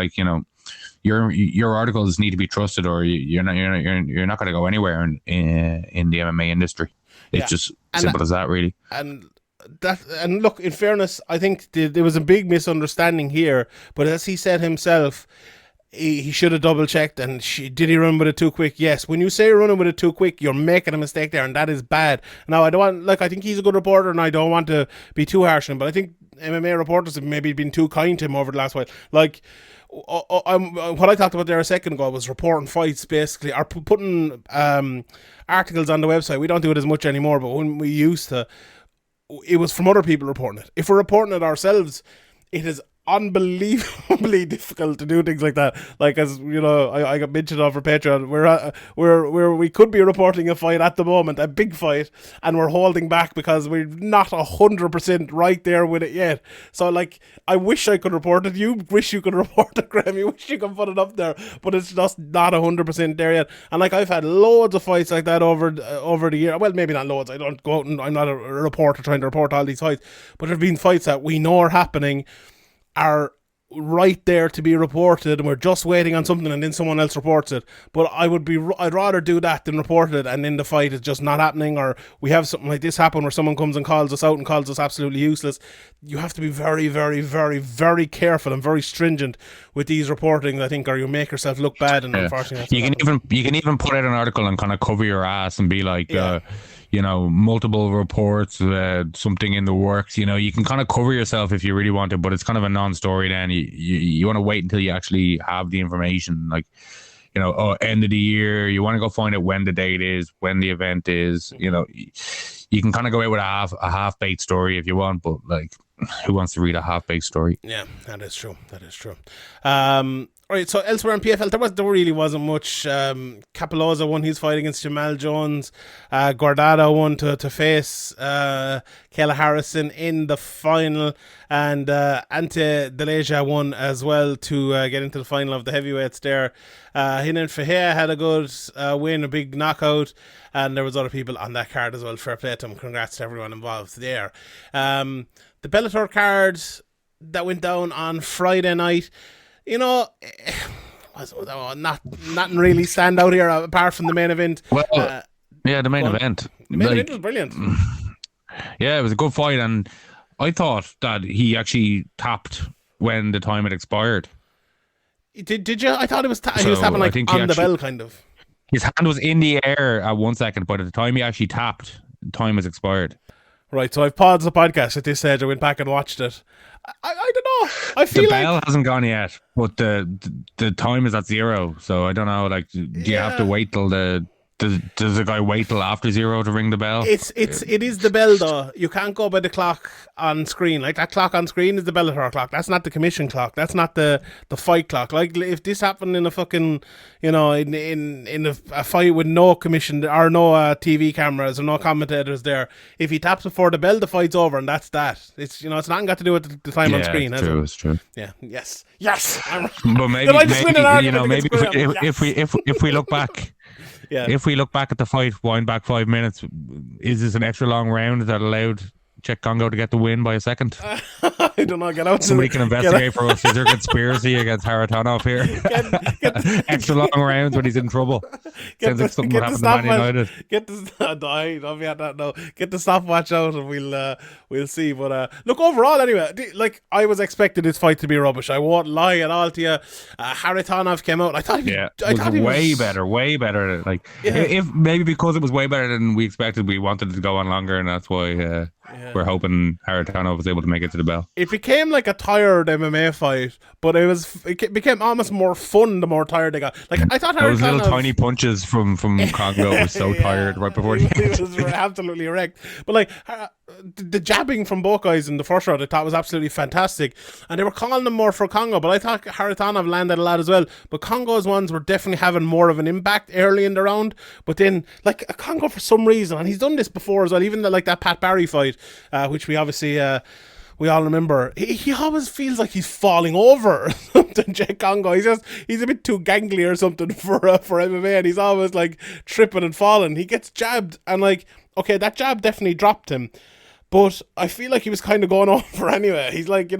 your articles need to be trusted, or you're not going to go anywhere in the MMA industry. It's just simple as that, really. And that, and look, in fairness, I think there was a big misunderstanding here, but as he said himself, he should have double checked. And did he run with it too quick? Yes. When you say you're running with it too quick, you're making a mistake there, and that is bad. Now, I don't want, like, I think he's a good reporter, and I don't want to be too harsh on him, but I think MMA reporters have maybe been too kind to him over the last while. Like, what I talked about there a second ago was reporting fights, basically, or putting articles on the website. We don't do it as much anymore, but when we used to, it was from other people reporting it. If we're reporting it ourselves, it is unbelievably difficult to do things like that. Like, as you know, I got mentioned over Patreon, we could be reporting a fight at the moment, a big fight, and we're holding back because we're not 100% right there with it yet. So, like, I wish I could report it. You wish you could report it, Graeme. You wish you could put it up there, but it's just not 100% there yet. And like, I've had loads of fights like that over the year. Well, maybe not loads. I don't go out and I'm not a reporter trying to report all these fights, but there have been fights that we know are happening, are right there to be reported, and we're just waiting on something, and then someone else reports it. But I'd rather do that than report it, and then the fight is just not happening, or we have something like this happen where someone comes and calls us out and calls us absolutely useless. You have to be very, very, very, very careful and very stringent with these reporting, I think, or you make yourself look bad. And unfortunately, you can even put out an article and kind of cover your ass and be like, multiple reports, something in the works. You can kind of cover yourself if you really want to, but it's kind of a non-story then. You want to wait until you actually have the information, like, end of the year. You want to go find out when the date is, when the event is. You can kind of go out with a half-baked story if you want, but, like, who wants to read a half-baked story? Yeah, that is true. All right, so elsewhere in PFL, there really wasn't much. Capoloza won his fight against Jamal Jones. Guardado won to face Kayla Harrison in the final. And Ante Deleja won as well to get into the final of the heavyweights there. Hinan Fahea had a good win, a big knockout. And there was other people on that card as well. Fair play to them. Congrats to everyone involved there. The Bellator card that went down on Friday night, nothing really stand out here apart from the main event. Well, the main event. The main event was brilliant. Yeah, it was a good fight, and I thought that he actually tapped when the time had expired. Did you? I thought he was tapping like on the bell, kind of. His hand was in the air at 1 second, but at the time he actually tapped, the time has expired. Right, so I've paused the podcast at this stage. I went back and watched it. I don't know. I feel the bell hasn't gone yet, but the time is at 0. So I don't know. Like, do you have to wait till does the guy wait till after 0 to ring the bell? It is the bell though. You can't go by the clock on screen. Like, that clock on screen is the Bellator clock. That's not the commission clock. That's not the fight clock. Like, if this happened in a fucking, in a fight with no commission or no TV cameras or no commentators there, if he taps before the bell, the fight's over, and that's that. It's it's nothing got to do with the time on screen. It's true. Yeah. Yes. I'm but maybe if we look back. Yeah. If we look back at the fight, wind back 5 minutes, is this an extra long round that allowed Czech Congo to get the win by a second? I don't know. Get out. Somebody can investigate for us. Is there a conspiracy against Haratonov here? Extra long rounds when he's in trouble. Sounds like something would happen to Man United. Get the stopwatch out, and we'll see. But look, overall, anyway, like, I was expecting this fight to be rubbish. I won't lie at all to you. Haratonov came out. I thought he was way better. Like, if maybe because it was way better than we expected, we wanted it to go on longer, and that's why. We're hoping Haratonov was able to make it to the bell. It became like a tired MMA fight, but it became almost more fun the more tired they got. Like, I thought those little tiny punches from Congo was so tired right before the end. It was absolutely wrecked. But like, the jabbing from both guys in the first round, I thought was absolutely fantastic. And they were calling them more for Congo, but I thought Haratonov landed a lot as well. But Congo's ones were definitely having more of an impact early in the round. But then, like, Congo, for some reason, and he's done this before as well, even that Pat Barry fight, which we obviously we all remember, he always feels like he's falling over or something. Czech Congo, he's a bit too gangly or something for MMA, and he's always like tripping and falling. He gets jabbed, and like, okay, that jab definitely dropped him, But I feel like he was kind of going over anyway. He's like,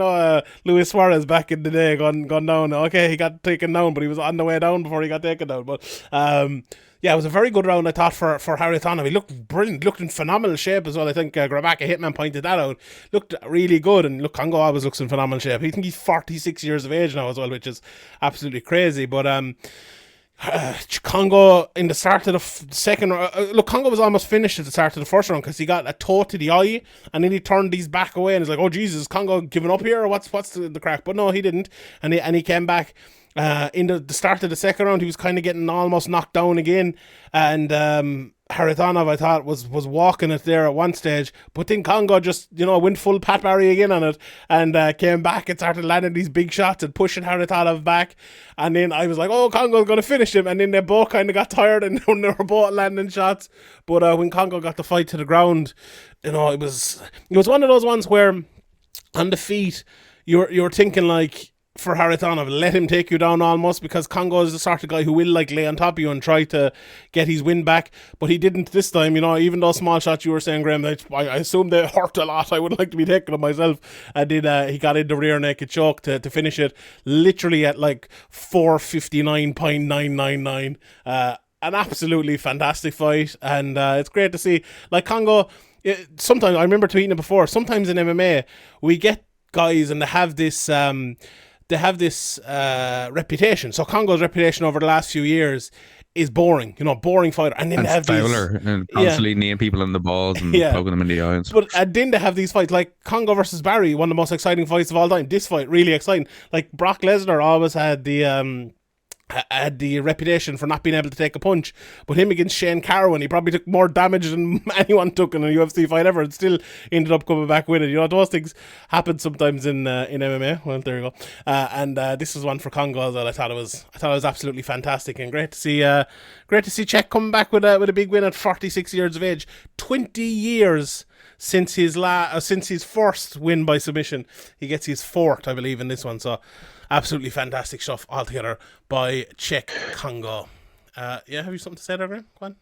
Luis Suarez back in the day, gone down. Okay, he got taken down, but he was on the way down before he got taken down. But yeah, it was a very good round, I thought, for Harithonov. He looked brilliant, looked in phenomenal shape as well. I think Graeme Hitman pointed that out. Looked really good, and look, Congo always looks in phenomenal shape. I think he's 46 years of age now as well, which is absolutely crazy. But Congo in the start of the second round, look, Congo was almost finished at the start of the first round because he got a toe to the eye, and then he turned his back away, and he's like, oh Jesus, Congo giving up here, or what's the crack? But no, he didn't, and he came back. In the start of the second round, he was kind of getting almost knocked down again, and Harithonov, I thought, was walking it there at one stage, but then Congo just, went full Pat Barry again on it, and came back and started landing these big shots and pushing Harithonov back, and then I was like, oh, Congo's going to finish him, and then they both kind of got tired, and they were both landing shots, but when Congo got the fight to the ground, it was one of those ones where, on the feet, you're thinking like, for Harithonov, let him take you down almost, because Congo is the sort of guy who will lay on top of you and try to get his win back, but he didn't this time. Even those small shots you were saying, Graeme, I assume they hurt a lot. I would like to be taking them myself. And then he got into rear naked choke to finish it literally at 4:59.999. An absolutely fantastic fight, and it's great to see. Congo, sometimes, I remember tweeting it before, sometimes in MMA we get guys and they have this reputation. So Congo's reputation over the last few years is boring, boring fighter. And then they have Fowler, and constantly kneeing people in the balls and poking them in the eyes. But then they have these fights like Congo versus Barry, one of the most exciting fights of all time. This fight, really exciting. Like Brock Lesnar always had the reputation for not being able to take a punch, but him against Shane Carwin, he probably took more damage than anyone took in a UFC fight ever, and still ended up coming back with it. Those things happen sometimes in MMA. Well, there you go. And this was one for Congo as well. I thought it was absolutely fantastic, and great to see Czech coming back with a big win at 46 years of age. 20 years since his first win by submission. He gets his fourth, I believe, in this one. So absolutely fantastic stuff altogether by Czech Congo. Have you something to say there, Graeme? Go on.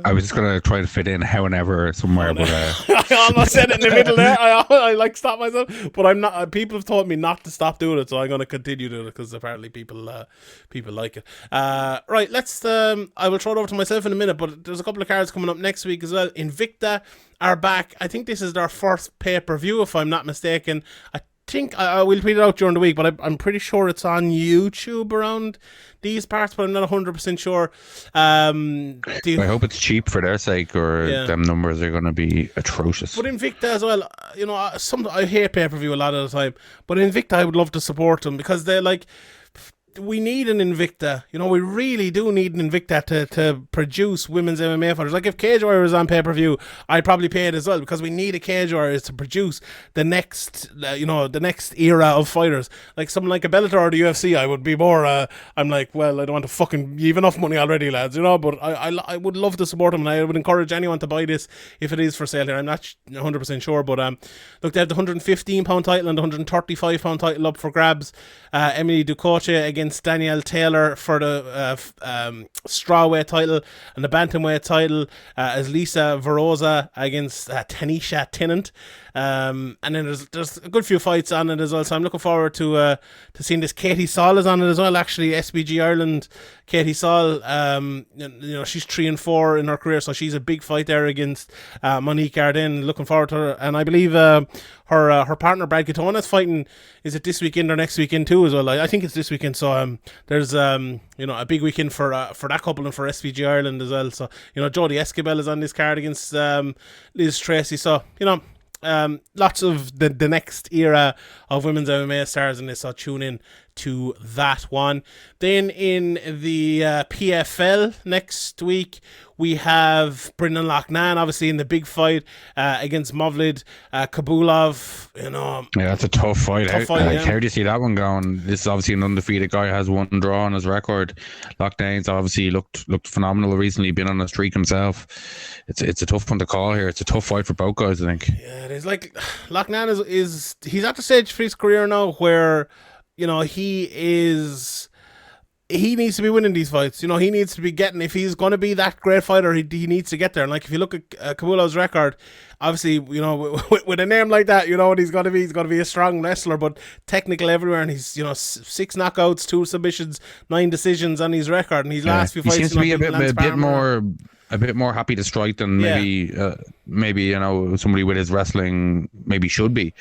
I was just going to try to fit in how and ever somewhere, but I almost said it in the middle there. I stopped myself, but I'm not. People have told me not to stop doing it, so I'm going to continue doing it because apparently people like it. Right, let's. I will throw it over to myself in a minute, but there's a couple of cards coming up next week as well. Invicta are back. I think this is their first pay-per-view, if I'm not mistaken. I think I will tweet it out during the week, but I'm pretty sure it's on YouTube around these parts, but I'm not 100% sure. I hope it's cheap for their sake, or them numbers are going to be atrocious. But Invicta as well, I hate pay-per-view a lot of the time, but Invicta I would love to support them, because they're we need an Invicta. We really do need an Invicta to produce women's MMA fighters. Like if Cage Warriors is on pay-per-view, I'd probably pay it as well, because we need a Cage Warriors to produce the next era of fighters. Like something like a Bellator or the UFC, I would be more. I'm like, well, I don't want to fucking. You've enough money already, lads. But I would love to support them, and I would encourage anyone to buy this if it is for sale here. I'm not 100% sure, but look, they have the 115-pound title and the 135-pound title up for grabs. Emily Ducoche against Danielle Taylor for the strawweight title, and the bantamweight title as Lisa Veroza against Tanisha Tennant. And then there's a good few fights on it as well, so I'm looking forward to seeing this. Katie Saul is on it as well, actually. SBG Ireland Katie Saul, she's 3-4 in her career, so she's a big fight there against Monique Arden. Looking forward to her, and I believe her partner Brad Katona is fighting. Is it this weekend or next weekend too as well? I think it's this weekend. So there's a big weekend for that couple and for SVG Ireland as well. So Jodie Esquibel is on this card against Liz Tracy. So lots of the next era of women's MMA stars in this, so tune in to that one. Then in the PFL next week, we have Brendan Loughnane, obviously in the big fight against Mavlid Kabulov. Yeah, that's a tough fight. How do you see that one going? This is obviously an undefeated guy, has one draw on his record. Loughnane's obviously looked phenomenal recently, been on a streak himself. It's a tough one to call here. It's a tough fight for both guys, I think. Yeah, it is. Like Loughnane he's at the stage for his career now where he is he needs to be winning these fights. You know, he needs to be getting, if he's going to be that great fighter, he needs to get there. And like, if you look at Kamulo's record, obviously, you know, with a name like that, you know what he's going to be. He's going to be a strong wrestler, but technical everywhere. And he's, you know, 6 knockouts, 2 submissions, 9 decisions on his record. And his last few fights, he seems to be a bit more happy to strike than maybe you know, somebody with his wrestling maybe should be.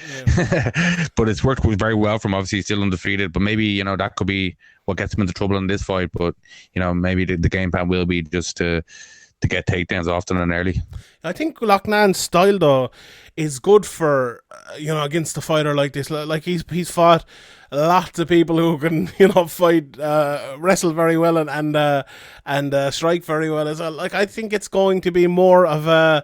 But it's worked very well for him. Obviously, he's still undefeated, but maybe, you know, that could be what gets him into trouble in this fight. But, you know, maybe the game plan will be just to get takedowns often and early. I think Loughnan's style, though, is good for, you know, against a fighter like this. Like, he's fought lots of people who can, you know, fight, wrestle very well and strike very well as well. Like, I think it's going to be more of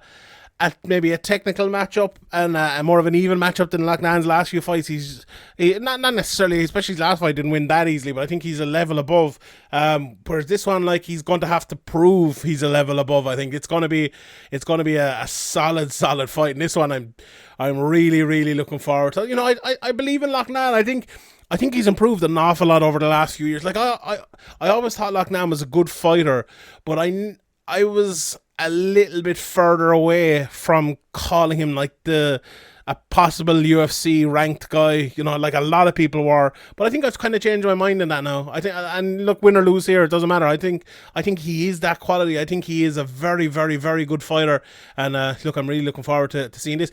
maybe a technical matchup and more of an even matchup than Loughnan's last few fights. He's not necessarily, especially his last fight, didn't win that easily, but I think he's a level above. Whereas this one, like, he's going to have to prove he's a level above. I think it's going to be a solid fight. And this one, I'm really, really looking forward to. You know, I believe in Loughnane. I think he's improved an awful lot over the last few years. Like, I always thought Loughnane was a good fighter, but I was a little bit further away from calling him like a possible UFC ranked guy, you know, like a lot of people were. But I think I've kind of changed my mind on that now. I think, and look, win or lose here, it doesn't matter. I think he is that quality. I think he is a very, very, very good fighter. And look, I'm really looking forward to seeing this.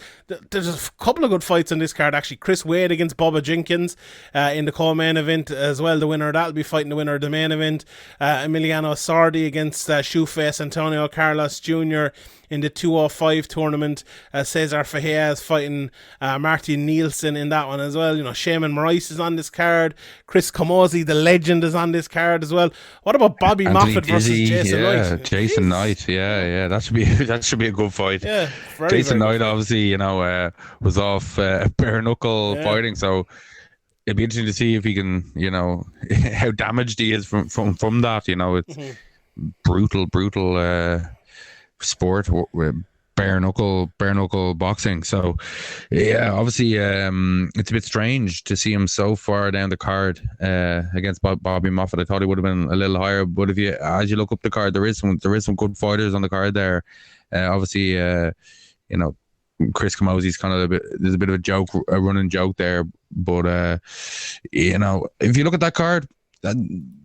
There's a couple of good fights on this card, actually. Chris Wade against Bubba Jenkins in the co-main event as well. The winner, that'll be fighting the winner of the main event. Emiliano Sardi against Shoeface Antonio Carlos Jr. in the 205 tournament. Cesar Fajias fighting Martin Nielsen in that one as well. You know, Shaman Moraes is on this card. Chris Camozzi, the legend, is on this card as well. What about Bobby Moffett versus Jason Knight? Jason Knight, yeah, that should be a good fight. Yeah, Jason Knight, obviously, you know, was off bare knuckle fighting, so it'd be interesting to see if he can, you know, how damaged he is from that. You know, it's brutal sport with bare knuckle boxing. So yeah, obviously it's a bit strange to see him so far down the card against Bobby Moffett. I thought he would have been a little higher, but as you look up the card, there is some good fighters on the card there. Obviously, you know, Chris Camozzi's kind of there's a bit of a running joke there, but you know, if you look at that card,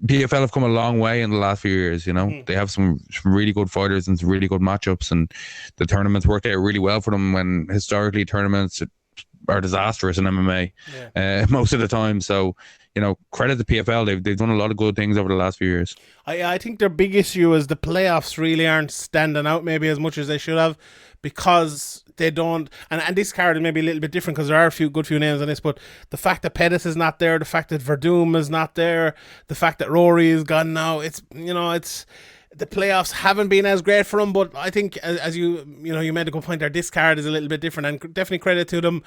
PFL have come a long way in the last few years. You know, they have some really good fighters and some really good matchups, and the tournaments worked out really well for them, when historically tournaments are disastrous in MMA most of the time. So, you know, credit to PFL. They've done a lot of good things over the last few years. I think their big issue is the playoffs really aren't standing out maybe as much as they should have, because they don't, and this card is maybe a little bit different because there are a good few names on this, but the fact that Pettis is not there, the fact that Verdum is not there, the fact that Rory is gone now, it's, you know, it's, the playoffs haven't been as great for them. But I think, as you made a good point there, this card is a little bit different, and definitely credit to them.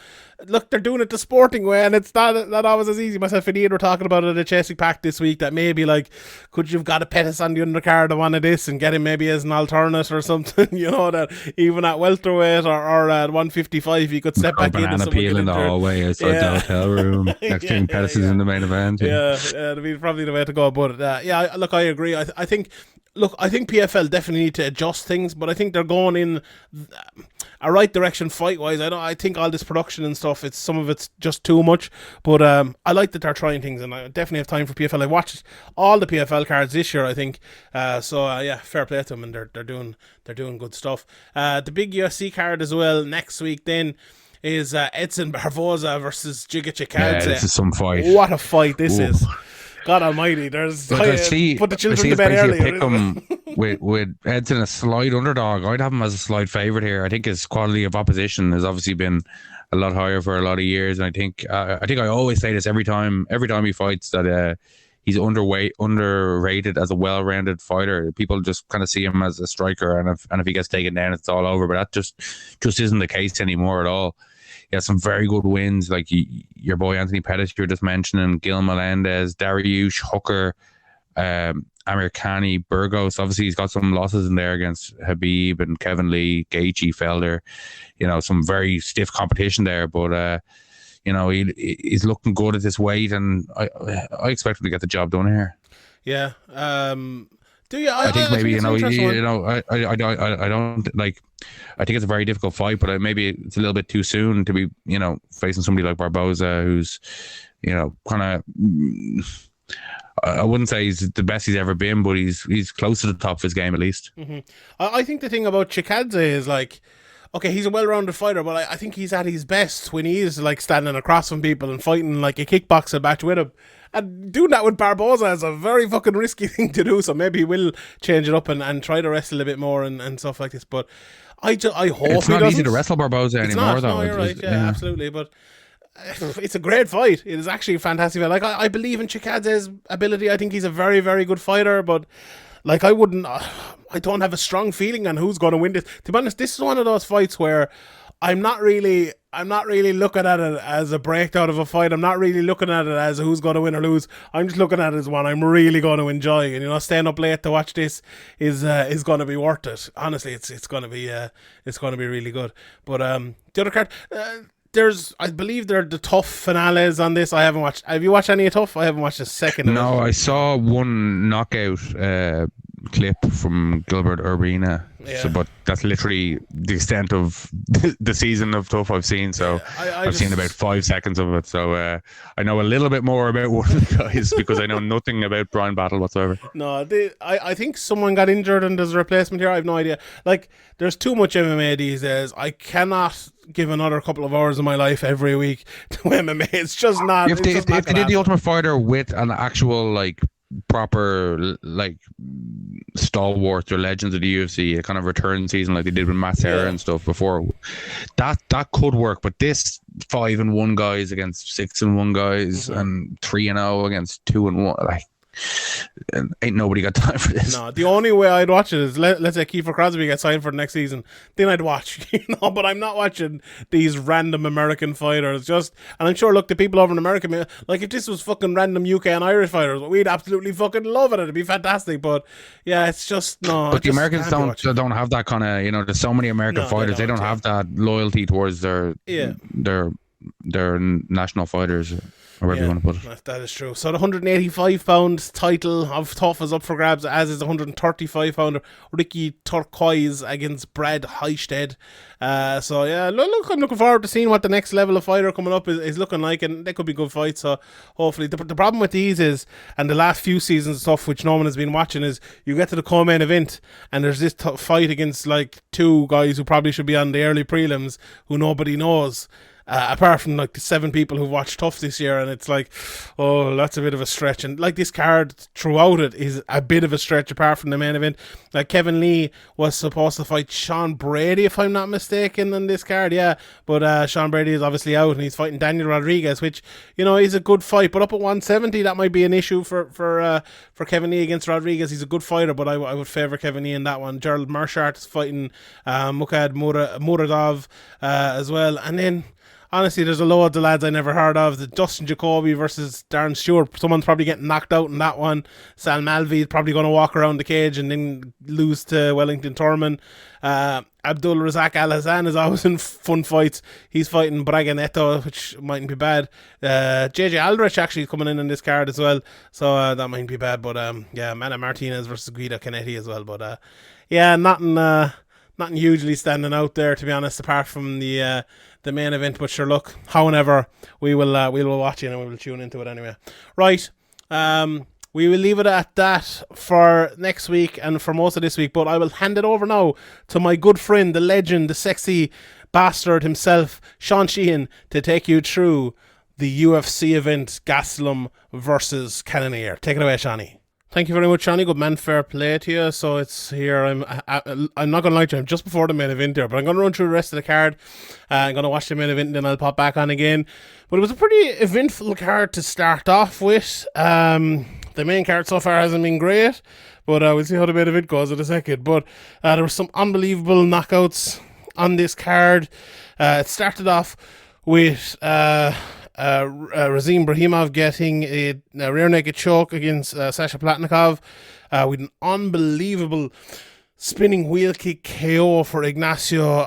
Look, they're doing it the sporting way, and it's not always as easy. Myself and Ian were talking about it at Chasing Pack this week, that maybe, like, could you've got a Pettis on the undercard of one of this and get him maybe as an alternate or something, you know, that even at welterweight or at 155 he could step back in. Banana peel in the hallway outside the hotel room next to Pettis is in the main event. Yeah, that'd be probably the way to go. But look, I agree. I think PFL definitely need to adjust things, but I think they're going in a right direction fight-wise. I think all this production and stuff, some of it's just too much, but I like that they're trying things, and I definitely have time for PFL. I watched all the PFL cards this year, I think, so fair play to them, and they're doing good stuff. The big UFC card as well next week then is Edson Barboza versus Giga Chikadze. Yeah, this is some fight. What a fight this is. God almighty, put the children to bed early. Pick him with Edson a slight underdog. I'd have him as a slight favourite here. I think his quality of opposition has obviously been a lot higher for a lot of years, and I think I always say this every time he fights, that he's underrated as a well-rounded fighter. People just kind of see him as a striker, and if he gets taken down, it's all over. But that just isn't the case anymore at all. He has some very good wins, like your boy Anthony Pettis you're just mentioning, Gil Melendez, Dariush, Hooker, Amir Khani, Burgos. Obviously, he's got some losses in there against Habib and Kevin Lee, Gaethje, Felder. You know, some very stiff competition there, but you know, he's looking good at this weight, and I expect him to get the job done here. Yeah. Do you? I think I maybe think it's an interesting one. I don't like. I think it's a very difficult fight, but maybe it's a little bit too soon to be facing somebody like Barboza, who's kind of. I wouldn't say he's the best he's ever been, but he's close to the top of his game at least. Mm-hmm. I think the thing about Chikadze is like, okay, he's a well-rounded fighter, but I think he's at his best when he is like standing across from people and fighting like a kickboxer match with him. And doing that with Barboza is a very fucking risky thing to do. So maybe he will change it up and try to wrestle a bit more and stuff like this. But I hope it's not easy to wrestle Barboza anymore, though. No, you're right. Yeah, absolutely. But it's a great fight. It is actually a fantastic fight. Like I believe in Chikadze's ability. I think he's a very, very good fighter. But like I don't have a strong feeling on who's going to win this. To be honest, this is one of those fights where I'm not really looking at it as a breakdown of a fight. I'm not really looking at it as who's going to win or lose. I'm just looking at it as one I'm really going to enjoy. And staying up late to watch this is going to be worth it. Honestly, it's going to be really good. But the other card. I believe there are the tough finales on this. I haven't watched. Have you watched any of tough? I haven't watched a second of it. No, I saw one knockout clip from Gilbert Urbina. Yeah. So, but that's literally the extent of the season of tough I've seen. So I've seen about 5 seconds of it. So I know a little bit more about one of the guys because I know nothing about Brian Battle whatsoever. No, I think someone got injured and there's a replacement here. I have no idea. Like, there's too much MMA these days. I cannot give another couple of hours of my life every week to MMA. It's just not. If they did the Ultimate Fighter with an actual like proper like stalwarts or legends of the UFC, a kind of return season like they did with Matt Serra and stuff before, that could work. But this 5-1 guys against 6-1 guys and 3-0 against 2-1, like ain't nobody got time for this. No, the only way I'd watch it is let's say Kiefer Crosby gets signed for the next season, then I'd watch, but I'm not watching these random American fighters. And I'm sure, look, the people over in America, like if this was fucking random UK and Irish fighters, we'd absolutely fucking love it. It'd be fantastic. But yeah, it's just no. But the Americans don't have that kind of, there's so many American fighters, they don't have that loyalty towards their national fighters. Wherever you want to put it. That is true. So the 185-pound title of Tough is up for grabs, as is the 135-pounder Ricky Turquoise against Brad Heisted. So yeah, look, I'm looking forward to seeing what the next level of fighter coming up is looking like, and they could be good fights. So hopefully, the problem with these is, and the last few seasons of stuff which no one has been watching, is you get to the co-main event and there's this fight against like two guys who probably should be on the early prelims who nobody knows. Apart from like the 7 people who watched Tough this year, and it's like, oh, that's a bit of a stretch. And like this card throughout it is a bit of a stretch apart from the main event. Like Kevin Lee was supposed to fight Sean Brady, if I'm not mistaken, on this card, but Sean Brady is obviously out and he's fighting Daniel Rodriguez, which is a good fight, but up at 170 that might be an issue for Kevin Lee against Rodriguez. He's a good fighter, but I would favour Kevin Lee in that one. Gerald Mershart is fighting Mukad Muradov as well, and then honestly, there's a load of the lads I never heard of. The Dustin Jacoby versus Darren Stewart. Someone's probably getting knocked out in that one. Sal Malvi is probably going to walk around the cage and then lose to Wellington Turman. Abdul Razak Alhassan is always in fun fights. He's fighting Braga Neto, which mightn't be bad. JJ Aldrich actually coming in this card as well, so that mightn't be bad. But Mana Martinez versus Guido Canetti as well. But nothing hugely standing out there, to be honest, apart from the main event. But sure, look, however, we will watch it and we will tune into it anyway. Right, we will leave it at that for next week and for most of this week. But I will hand it over now to my good friend, the legend, the sexy bastard himself, Sean Sheehan, to take you through the UFC event Gastelum versus Cannonier. Take it away, Shawnee. Thank you very much, Johnny. Good man, fair play to you. So it's here. I'm not going to lie to you. I'm just before the main event here, but I'm going to run through the rest of the card. I'm going to watch the main event and then I'll pop back on again. But it was a pretty eventful card to start off with. The main card so far hasn't been great, but we'll see how the main event goes in a second. But there were some unbelievable knockouts on this card. It started off with Razim Brahimov getting a rear naked choke against Sasha Platnikov with an unbelievable spinning wheel kick KO for Ignacio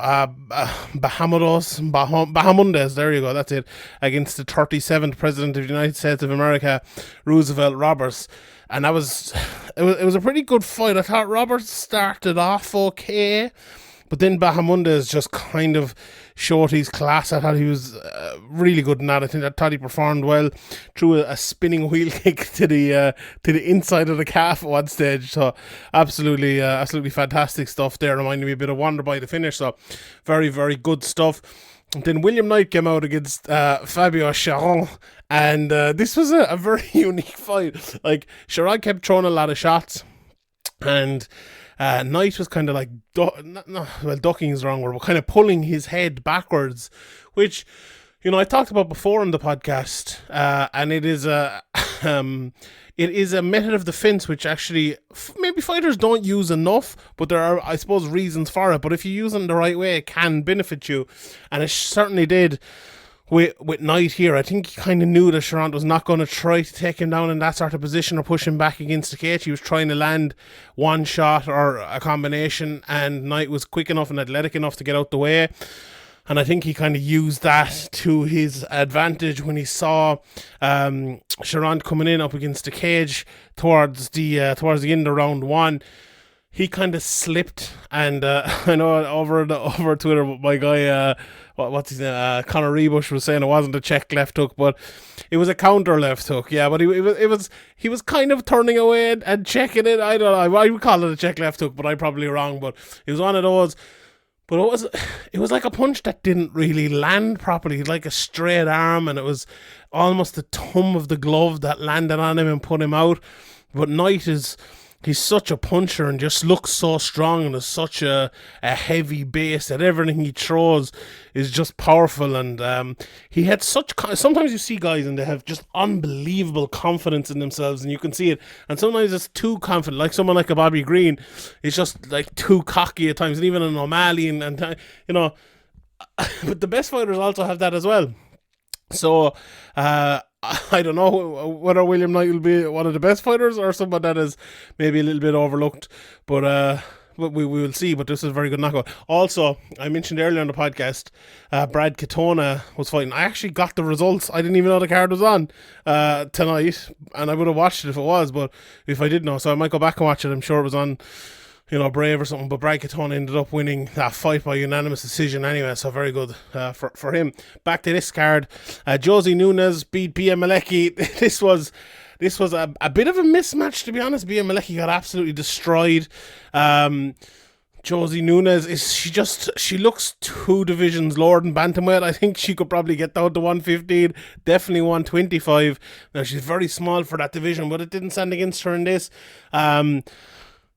Bahamundes, there you go, that's it, against the 37th President of the United States of America, Roosevelt Roberts. And it was a pretty good fight. I thought Roberts started off okay, but then Bahamundes just kind of showed his class. I thought he was really good in that. I thought he performed well. Threw a spinning wheel kick to the inside of the calf at one stage. So absolutely fantastic stuff there. Reminded me a bit of Wonder by the finish. So very, very good stuff. And then William Knight came out against Fabio Charon, and this was a very unique fight. Like, Charon kept throwing a lot of shots, and Knight was kind of like, ducking is the wrong word, but kind of pulling his head backwards, which, you know, I talked about before on the podcast, and it is a method of defense which actually maybe fighters don't use enough, but there are, I suppose, reasons for it. But if you use it in the right way, it can benefit you, and it certainly did with Knight here. I think he kind of knew that Charant was not going to try to take him down in that sort of position or push him back against the cage. He was trying to land one shot or a combination, and Knight was quick enough and athletic enough to get out the way. And I think he kind of used that to his advantage when he saw Charant coming in up against the cage towards the end of round one. He kind of slipped, and I know over Twitter, my guy, what's his name, Conor Rebush was saying it wasn't a check left hook, but it was a counter left hook. Yeah, but he was kind of turning away and checking it. I don't know. I would call it a check left hook, but I'm probably wrong. But it was one of those. But it was like a punch that didn't really land properly, like a straight arm, and it was almost the thumb of the glove that landed on him and put him out. But Knight he's such a puncher and just looks so strong and is such a heavy base that everything he throws is just powerful. And he had sometimes you see guys and they have just unbelievable confidence in themselves, and you can see it. And sometimes it's too confident, like someone like a Bobby Green is just like too cocky at times, and even an O'Malley, and you know. But the best fighters also have that as well. So I don't know whether William Knight will be one of the best fighters or someone that is maybe a little bit overlooked, but we will see. But this is a very good knockout. Also, I mentioned earlier on the podcast, Brad Katona was fighting. I actually got the results. I didn't even know the card was on tonight, and I would have watched it if it was, but if I did know, so I might go back and watch it. I'm sure it was on, you know, Brave or something, but Brad Katona ended up winning that fight by unanimous decision anyway, so very good for him. Back to this card, Josie Nunes beat Bia Malecki. This was a bit of a mismatch, to be honest. Bia Malecki got absolutely destroyed. Josie Nunes, she looks 2 divisions lower than bantamweight. I think she could probably get down to 115, definitely 125. Now, she's very small for that division, but it didn't stand against her in this.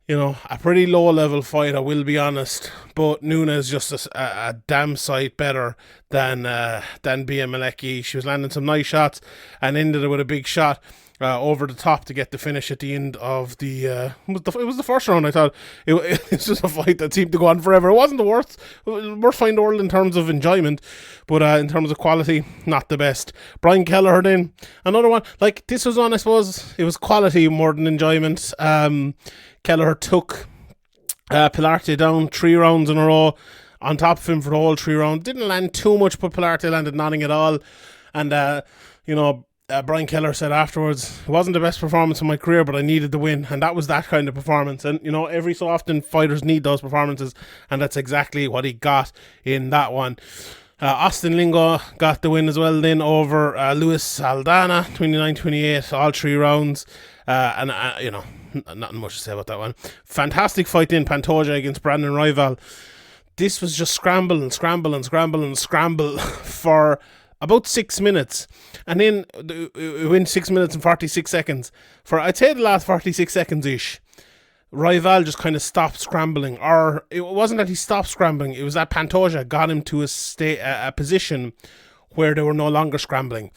You know, a pretty low-level fight, I will be honest. But Nunes just a damn sight better than Bia Malecki. She was landing some nice shots and ended it with a big shot over the top to get the finish at the end of the... it was the first round, I thought. It's just a fight that seemed to go on forever. It wasn't the worst fight in the world in terms of enjoyment, but in terms of quality, not the best. Brian Kelleher then, another one. Like, this was one, I suppose, it was quality more than enjoyment. Kelleher took Pilarte down 3 rounds in a row on top of him for the whole 3 rounds. Didn't land too much, but Pilarte landed nothing at all. And, you know, Brian Kelleher said afterwards, it wasn't the best performance of my career, but I needed the win. And that was that kind of performance. And, you know, every so often fighters need those performances. And that's exactly what he got in that one. Austin Lingo got the win as well then over Luis Saldana, 29-28, all 3 rounds. And you know, nothing much to say about that one. Fantastic fight then, Pantoja against Brandon Rival. This was just scramble for about 6 minutes. And then it went 6 minutes and 46 seconds. For, I'd say, the last 46 seconds-ish, Rival just kind of stopped scrambling. Or it wasn't that he stopped scrambling, it was that Pantoja got him to a position where they were no longer scrambling.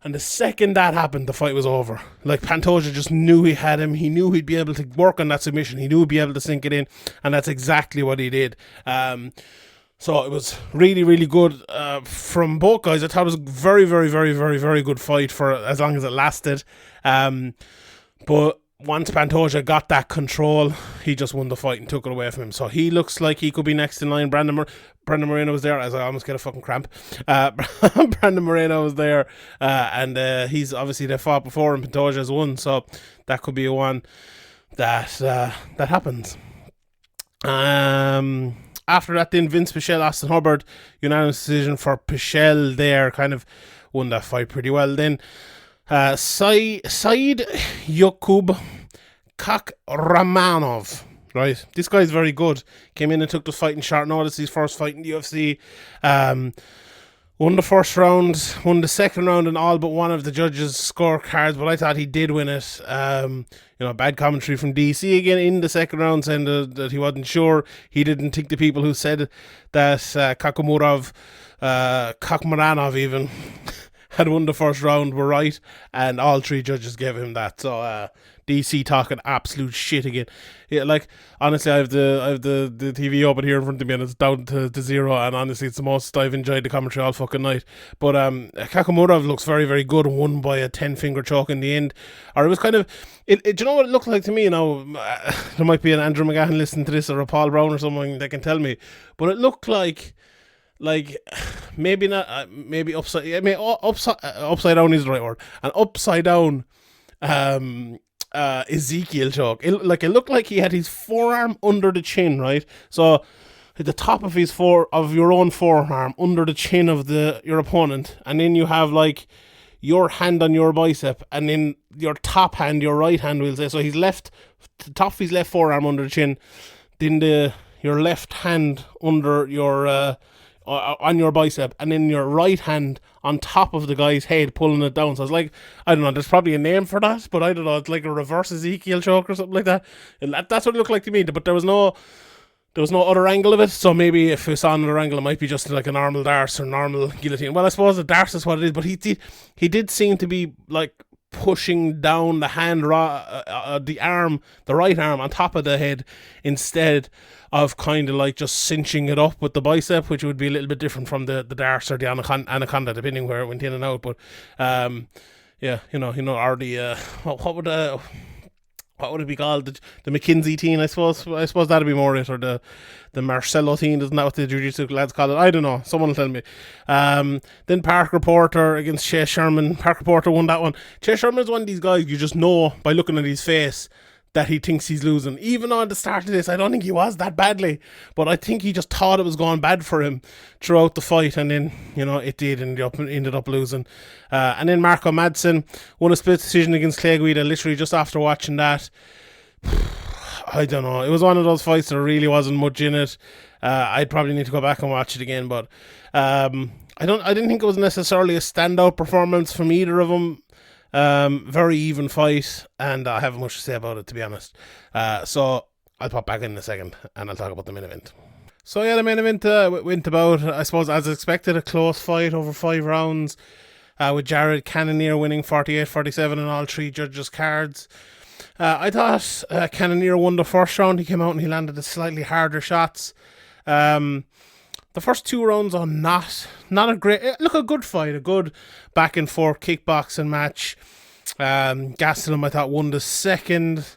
And the second that happened, the fight was over. Like, Pantoja just knew he had him. He knew he'd be able to work on that submission. He knew he'd be able to sink it in. And that's exactly what he did. So it was really, really good from both guys. I thought it was a very, very, very, very, very good fight for as long as it lasted. But once Pantoja got that control, he just won the fight and took it away from him. So he looks like he could be next in line. Brandon Moreno was there, as I almost get a fucking cramp. Brandon Moreno was there, and he's obviously they fought before, and Pantoja's won. So that could be a one that happens. After that, then Vince Pichel, Austin Hubbard, unanimous decision for Pichel there, kind of won that fight pretty well. Then Said Yakub Kakramanov, right? This guy's very good. Came in and took the fight in short notice, his first fight in the UFC. Won the first round, won the second round in all but one of the judges' scorecards, but I thought he did win it. Bad commentary from DC again in the second round, saying that he wasn't sure. He didn't think the people who said that Kakramanov even had won the first round were right, and all three judges gave him that. So DC talking absolute shit again. Yeah, like honestly, I have the TV open here in front of me and it's down to zero, and honestly it's the most I've enjoyed the commentary all fucking night. But Kakramanov looks very, very good, won by a 10-finger choke in the end. Or it was kind of do you know what it looked like to me? There might be an Andrew McGahan listening to this, or a Paul Brown or someone that can tell me, but it looked like maybe not, maybe upside. I mean, upside down is the right word. An upside down Ezekiel choke. It looked like he had his forearm under the chin, right? So at the top of your own forearm under the chin of your opponent, and then you have like your hand on your bicep, and then your top hand, your right hand, we'll say. So he's the top of his left forearm under the chin, then your left hand under your on your bicep, and then your right hand on top of the guy's head pulling it down. So it's like, I don't know, there's probably a name for that, but I don't know, it's like a reverse Ezekiel choke or something like that. That's what it looked like to me, but there was no other angle of it. So maybe if it's on another angle, it might be just like a normal darce or normal guillotine. Well, I suppose the darce is what it is, but he did seem to be like pushing down the hand, the right arm on top of the head, instead of kind of like just cinching it up with the bicep, which would be a little bit different from the darce or the anaconda, depending where it went in and out. But or the what would it be called? The McKinsey team, I suppose. I suppose that'd be more it, or the Marcelo team. Isn't that what the jiu-jitsu lads call it? I don't know. Someone will tell me. Then Parker Porter against Chase Sherman. Parker Porter won that one. Chase Sherman is one of these guys you just know by looking at his face that he thinks he's losing. Even on the start of this, I don't think he was that badly, but I think he just thought it was going bad for him throughout the fight, and then, it did, and ended up losing. And then Marco Madsen won a split decision against Clay Guida, literally just after watching that. I don't know. It was one of those fights that really wasn't much in it. I'd probably need to go back and watch it again, but I didn't think it was necessarily a standout performance from either of them. Very even fight, and I haven't much to say about it, to be honest. So I'll pop back in a second and I'll talk about the main event. So yeah, the main event went about, I suppose, as expected, a close fight over 5 rounds, with Jared Cannonier winning 48-47 on all 3 judges' cards. I thought Cannonier won the first round. He came out and he landed the slightly harder shots. The first 2 rounds are not a great, a good fight, a good back and forth kickboxing match. Gastelum, I thought, won the second.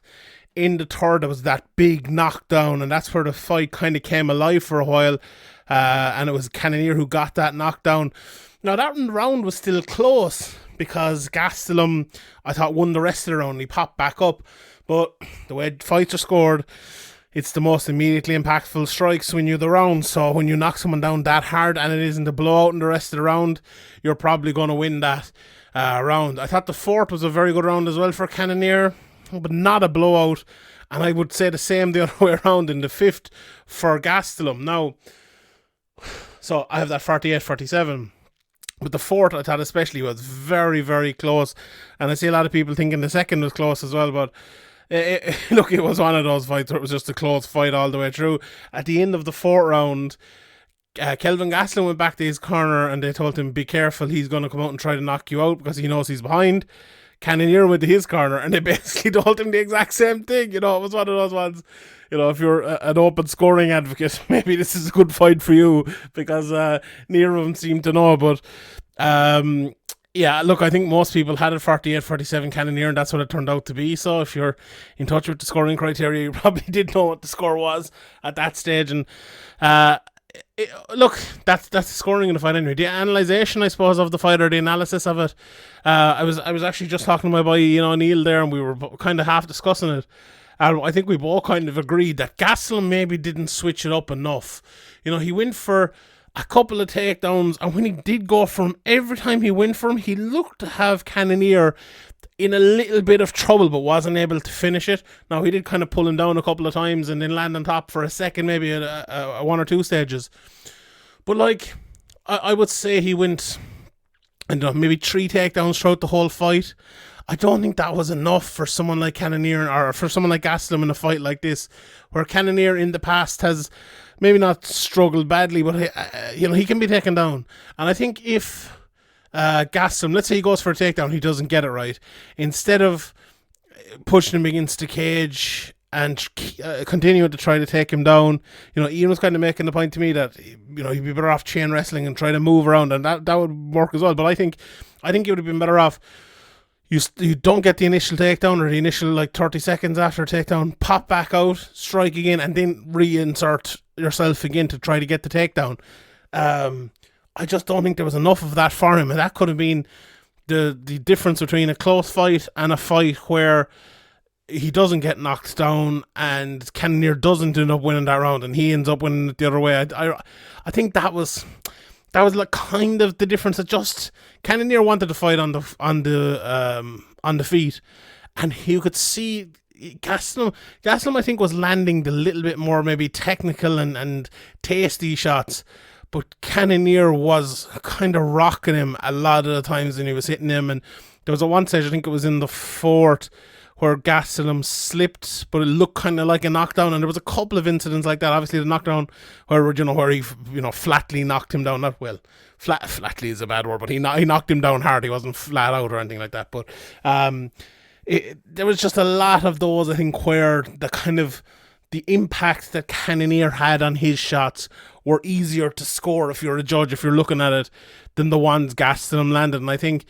In the third, there was that big knockdown, and that's where the fight kind of came alive for a while. And it was Cannonier who got that knockdown. Now, that round was still close because Gastelum, I thought, won the rest of the round. He popped back up, but the way fights are scored, it's the most immediately impactful strikes when you're the round. So when you knock someone down that hard and it isn't a blowout in the rest of the round, you're probably going to win that round. I thought the fourth was a very good round as well for Cannonier, but not a blowout. And I would say the same the other way around in the fifth for Gastelum. Now, so I have that 48-47. But the fourth, I thought especially, was very, very close. And I see a lot of people thinking the second was close as well, but look, it was one of those fights where it was just a close fight all the way through. At the end of the fourth round, Kelvin Gastelum went back to his corner and they told him, be careful, he's going to come out and try to knock you out because he knows he's behind. Cannonier went to his corner and they basically told him the exact same thing. It was one of those ones, if you're an open scoring advocate, maybe this is a good fight for you because neither of them seem to know. But Yeah, look, I think most people had it 48-47 Cannonier, and that's what it turned out to be. So if you're in touch with the scoring criteria, you probably did know what the score was at that stage. And look, that's the scoring in the fight anyway. The analysation, I suppose, of the fight, or the analysis of it, I was actually just talking to my boy, Neil there, and we were kind of half discussing it. I think we both kind of agreed that Gastelum maybe didn't switch it up enough. He went for a couple of takedowns, and when he did go for him, every time he went for him, he looked to have Cannonier in a little bit of trouble, but wasn't able to finish it. Now, he did kind of pull him down a couple of times and then land on top for a second, maybe at one or two stages. But, I would say he went, maybe 3 takedowns throughout the whole fight. I don't think that was enough for someone like Cannonier, or for someone like Gastelum in a fight like this, where Cannonier in the past has maybe not struggled badly, but he can be taken down. And I think if Gastelum, let's say he goes for a takedown, he doesn't get it right, instead of pushing him against the cage and continuing to try to take him down, Ian was kind of making the point to me that he'd be better off chain wrestling and try to move around, and that would work as well. But I think he would have been better off. You don't get the initial takedown, or the initial 30 seconds after takedown, pop back out, strike again, and then reinsert yourself again to try to get the takedown. I just don't think there was enough of that for him, and that could have been the difference between a close fight and a fight where he doesn't get knocked down and Cannonier doesn't end up winning that round and he ends up winning it the other way. I think that was kind of the difference. That just Cannonier wanted to fight on the feet, and you could see Gastelum I think was landing the little bit more maybe technical and tasty shots, but Cannonier was kind of rocking him a lot of the times when he was hitting him. And there was one stage, I think it was in the 4th, where Gastelum slipped, but it looked kind of like a knockdown, and there was a couple of incidents like that. Obviously, the knockdown where he flatly knocked him down. Not well, flatly is a bad word, but he knocked him down hard. He wasn't flat out or anything like that. But there was just a lot of those, I think, where the impact that Cannonier had on his shots were easier to score if you're a judge, if you're looking at it, than the ones Gastelum landed. And I think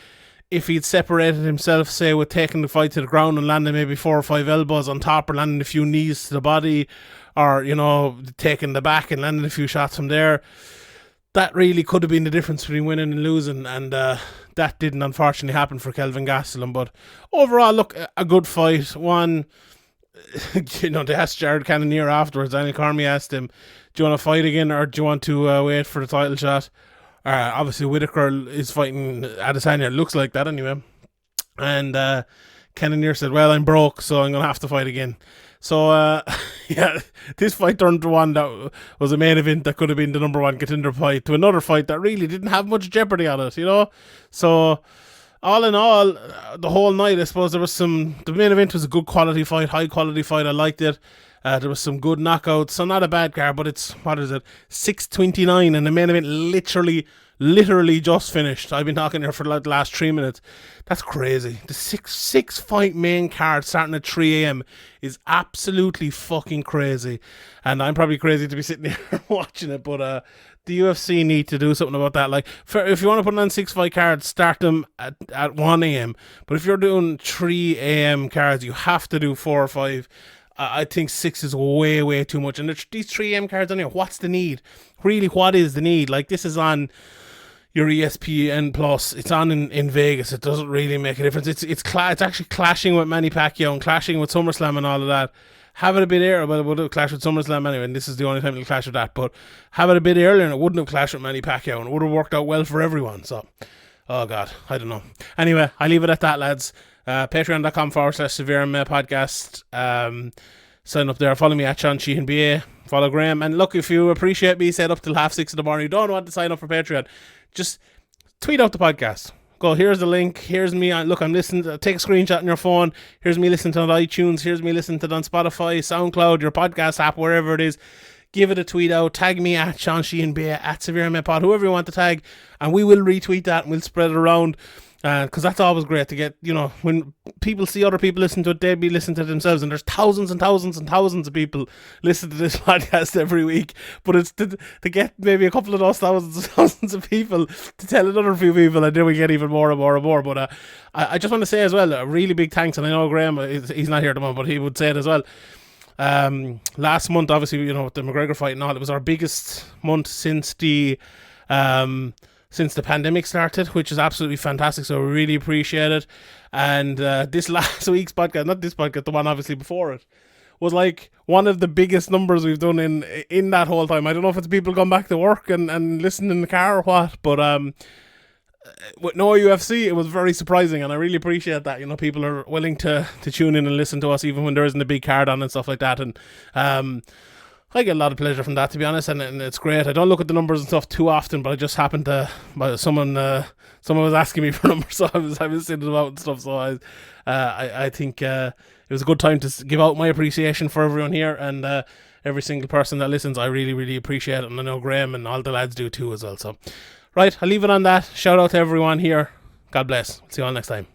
if he'd separated himself, say, with taking the fight to the ground and landing maybe 4 or 5 elbows on top, or landing a few knees to the body, or, taking the back and landing a few shots from there, that really could have been the difference between winning and losing. And that didn't, unfortunately, happen for Kelvin Gastelum. But overall, look, a good fight. One, they asked Jared Cannonier afterwards. Daniel Cormier asked him, do you want to fight again, or do you want to wait for the title shot? Obviously, Whitaker is fighting Adesanya. It looks like that anyway. And Cannonier said, well, I'm broke, so I'm going to have to fight again. So, this fight turned to one that was a main event that could have been the number 1 contender fight, to another fight that really didn't have much jeopardy on it, So, all in all, the whole night, I suppose the main event was a good quality fight, high quality fight. I liked it. There was some good knockouts, so not a bad card, but it's, 6:29, and the main event literally just finished. I've been talking here for the last 3 minutes. That's crazy. The six fight main card starting at 3 a.m. is absolutely fucking crazy, and I'm probably crazy to be sitting here watching it, but the UFC need to do something about that. If you want to put on 6 fight cards, start them at 1 a.m. But if you're doing 3 a.m. cards, you have to do 4 or 5. I think 6 is way, way too much. And these 3 a.m. cards anyway, what's the need? Really, what is the need? This is on your ESPN Plus. It's on in Vegas. It doesn't really make a difference. It's actually clashing with Manny Pacquiao and clashing with SummerSlam and all of that. Have it a bit earlier, but it would have clashed with SummerSlam anyway, and this is the only time it'll clash with that. But have it a bit earlier, and it wouldn't have clashed with Manny Pacquiao, and it would have worked out well for everyone. So, oh God, I don't know. Anyway, I leave it at that, lads. Patreon.com/SevereMMA podcast. Sign up there. Follow me at Sean Sheehan BA. Follow Graeme. And look, if you appreciate me, stay up till 6:30 in the morning, you don't want to sign up for Patreon, just tweet out the podcast. Go, here's the link. Here's me. Look, I'm listening. Take a screenshot on your phone. Here's me listening to it on iTunes. Here's me listening to it on Spotify, SoundCloud, your podcast app, wherever it is. Give it a tweet out. Tag me at Sean Sheehan BA, at SevereMMA Pod, whoever you want to tag, and we will retweet that and we'll spread it around. because that's always great to get, when people see other people listen to it, they'll be listening to it themselves, and there's thousands and thousands and thousands of people listen to this podcast every week, but it's to get maybe a couple of those thousands and thousands of people to tell another few people, and then we get even more and more and more. But I just want to say as well, a really big thanks, and I know Graeme, he's not here at the moment, but he would say it as well. Last month, obviously, with the McGregor fight and all, it was our biggest month since the pandemic started, which is absolutely fantastic. So we really appreciate it. And this last week's podcast, not this podcast, the one obviously before it, was like one of the biggest numbers we've done in that whole time. I don't know if it's people going back to work and listening in the car or what, but with no UFC, it was very surprising, and I really appreciate that. People are willing to tune in and listen to us even when there isn't a big card on and stuff like that. And I get a lot of pleasure from that, to be honest, and it's great. I don't look at the numbers and stuff too often, but I just happened to, someone was asking me for numbers, so I was sending them out and stuff. So I think it was a good time to give out my appreciation for everyone here, and every single person that listens. I really, really appreciate it, and I know Graeme and all the lads do too as well. So, right, I'll leave it on that. Shout out to everyone here. God bless. See you all next time.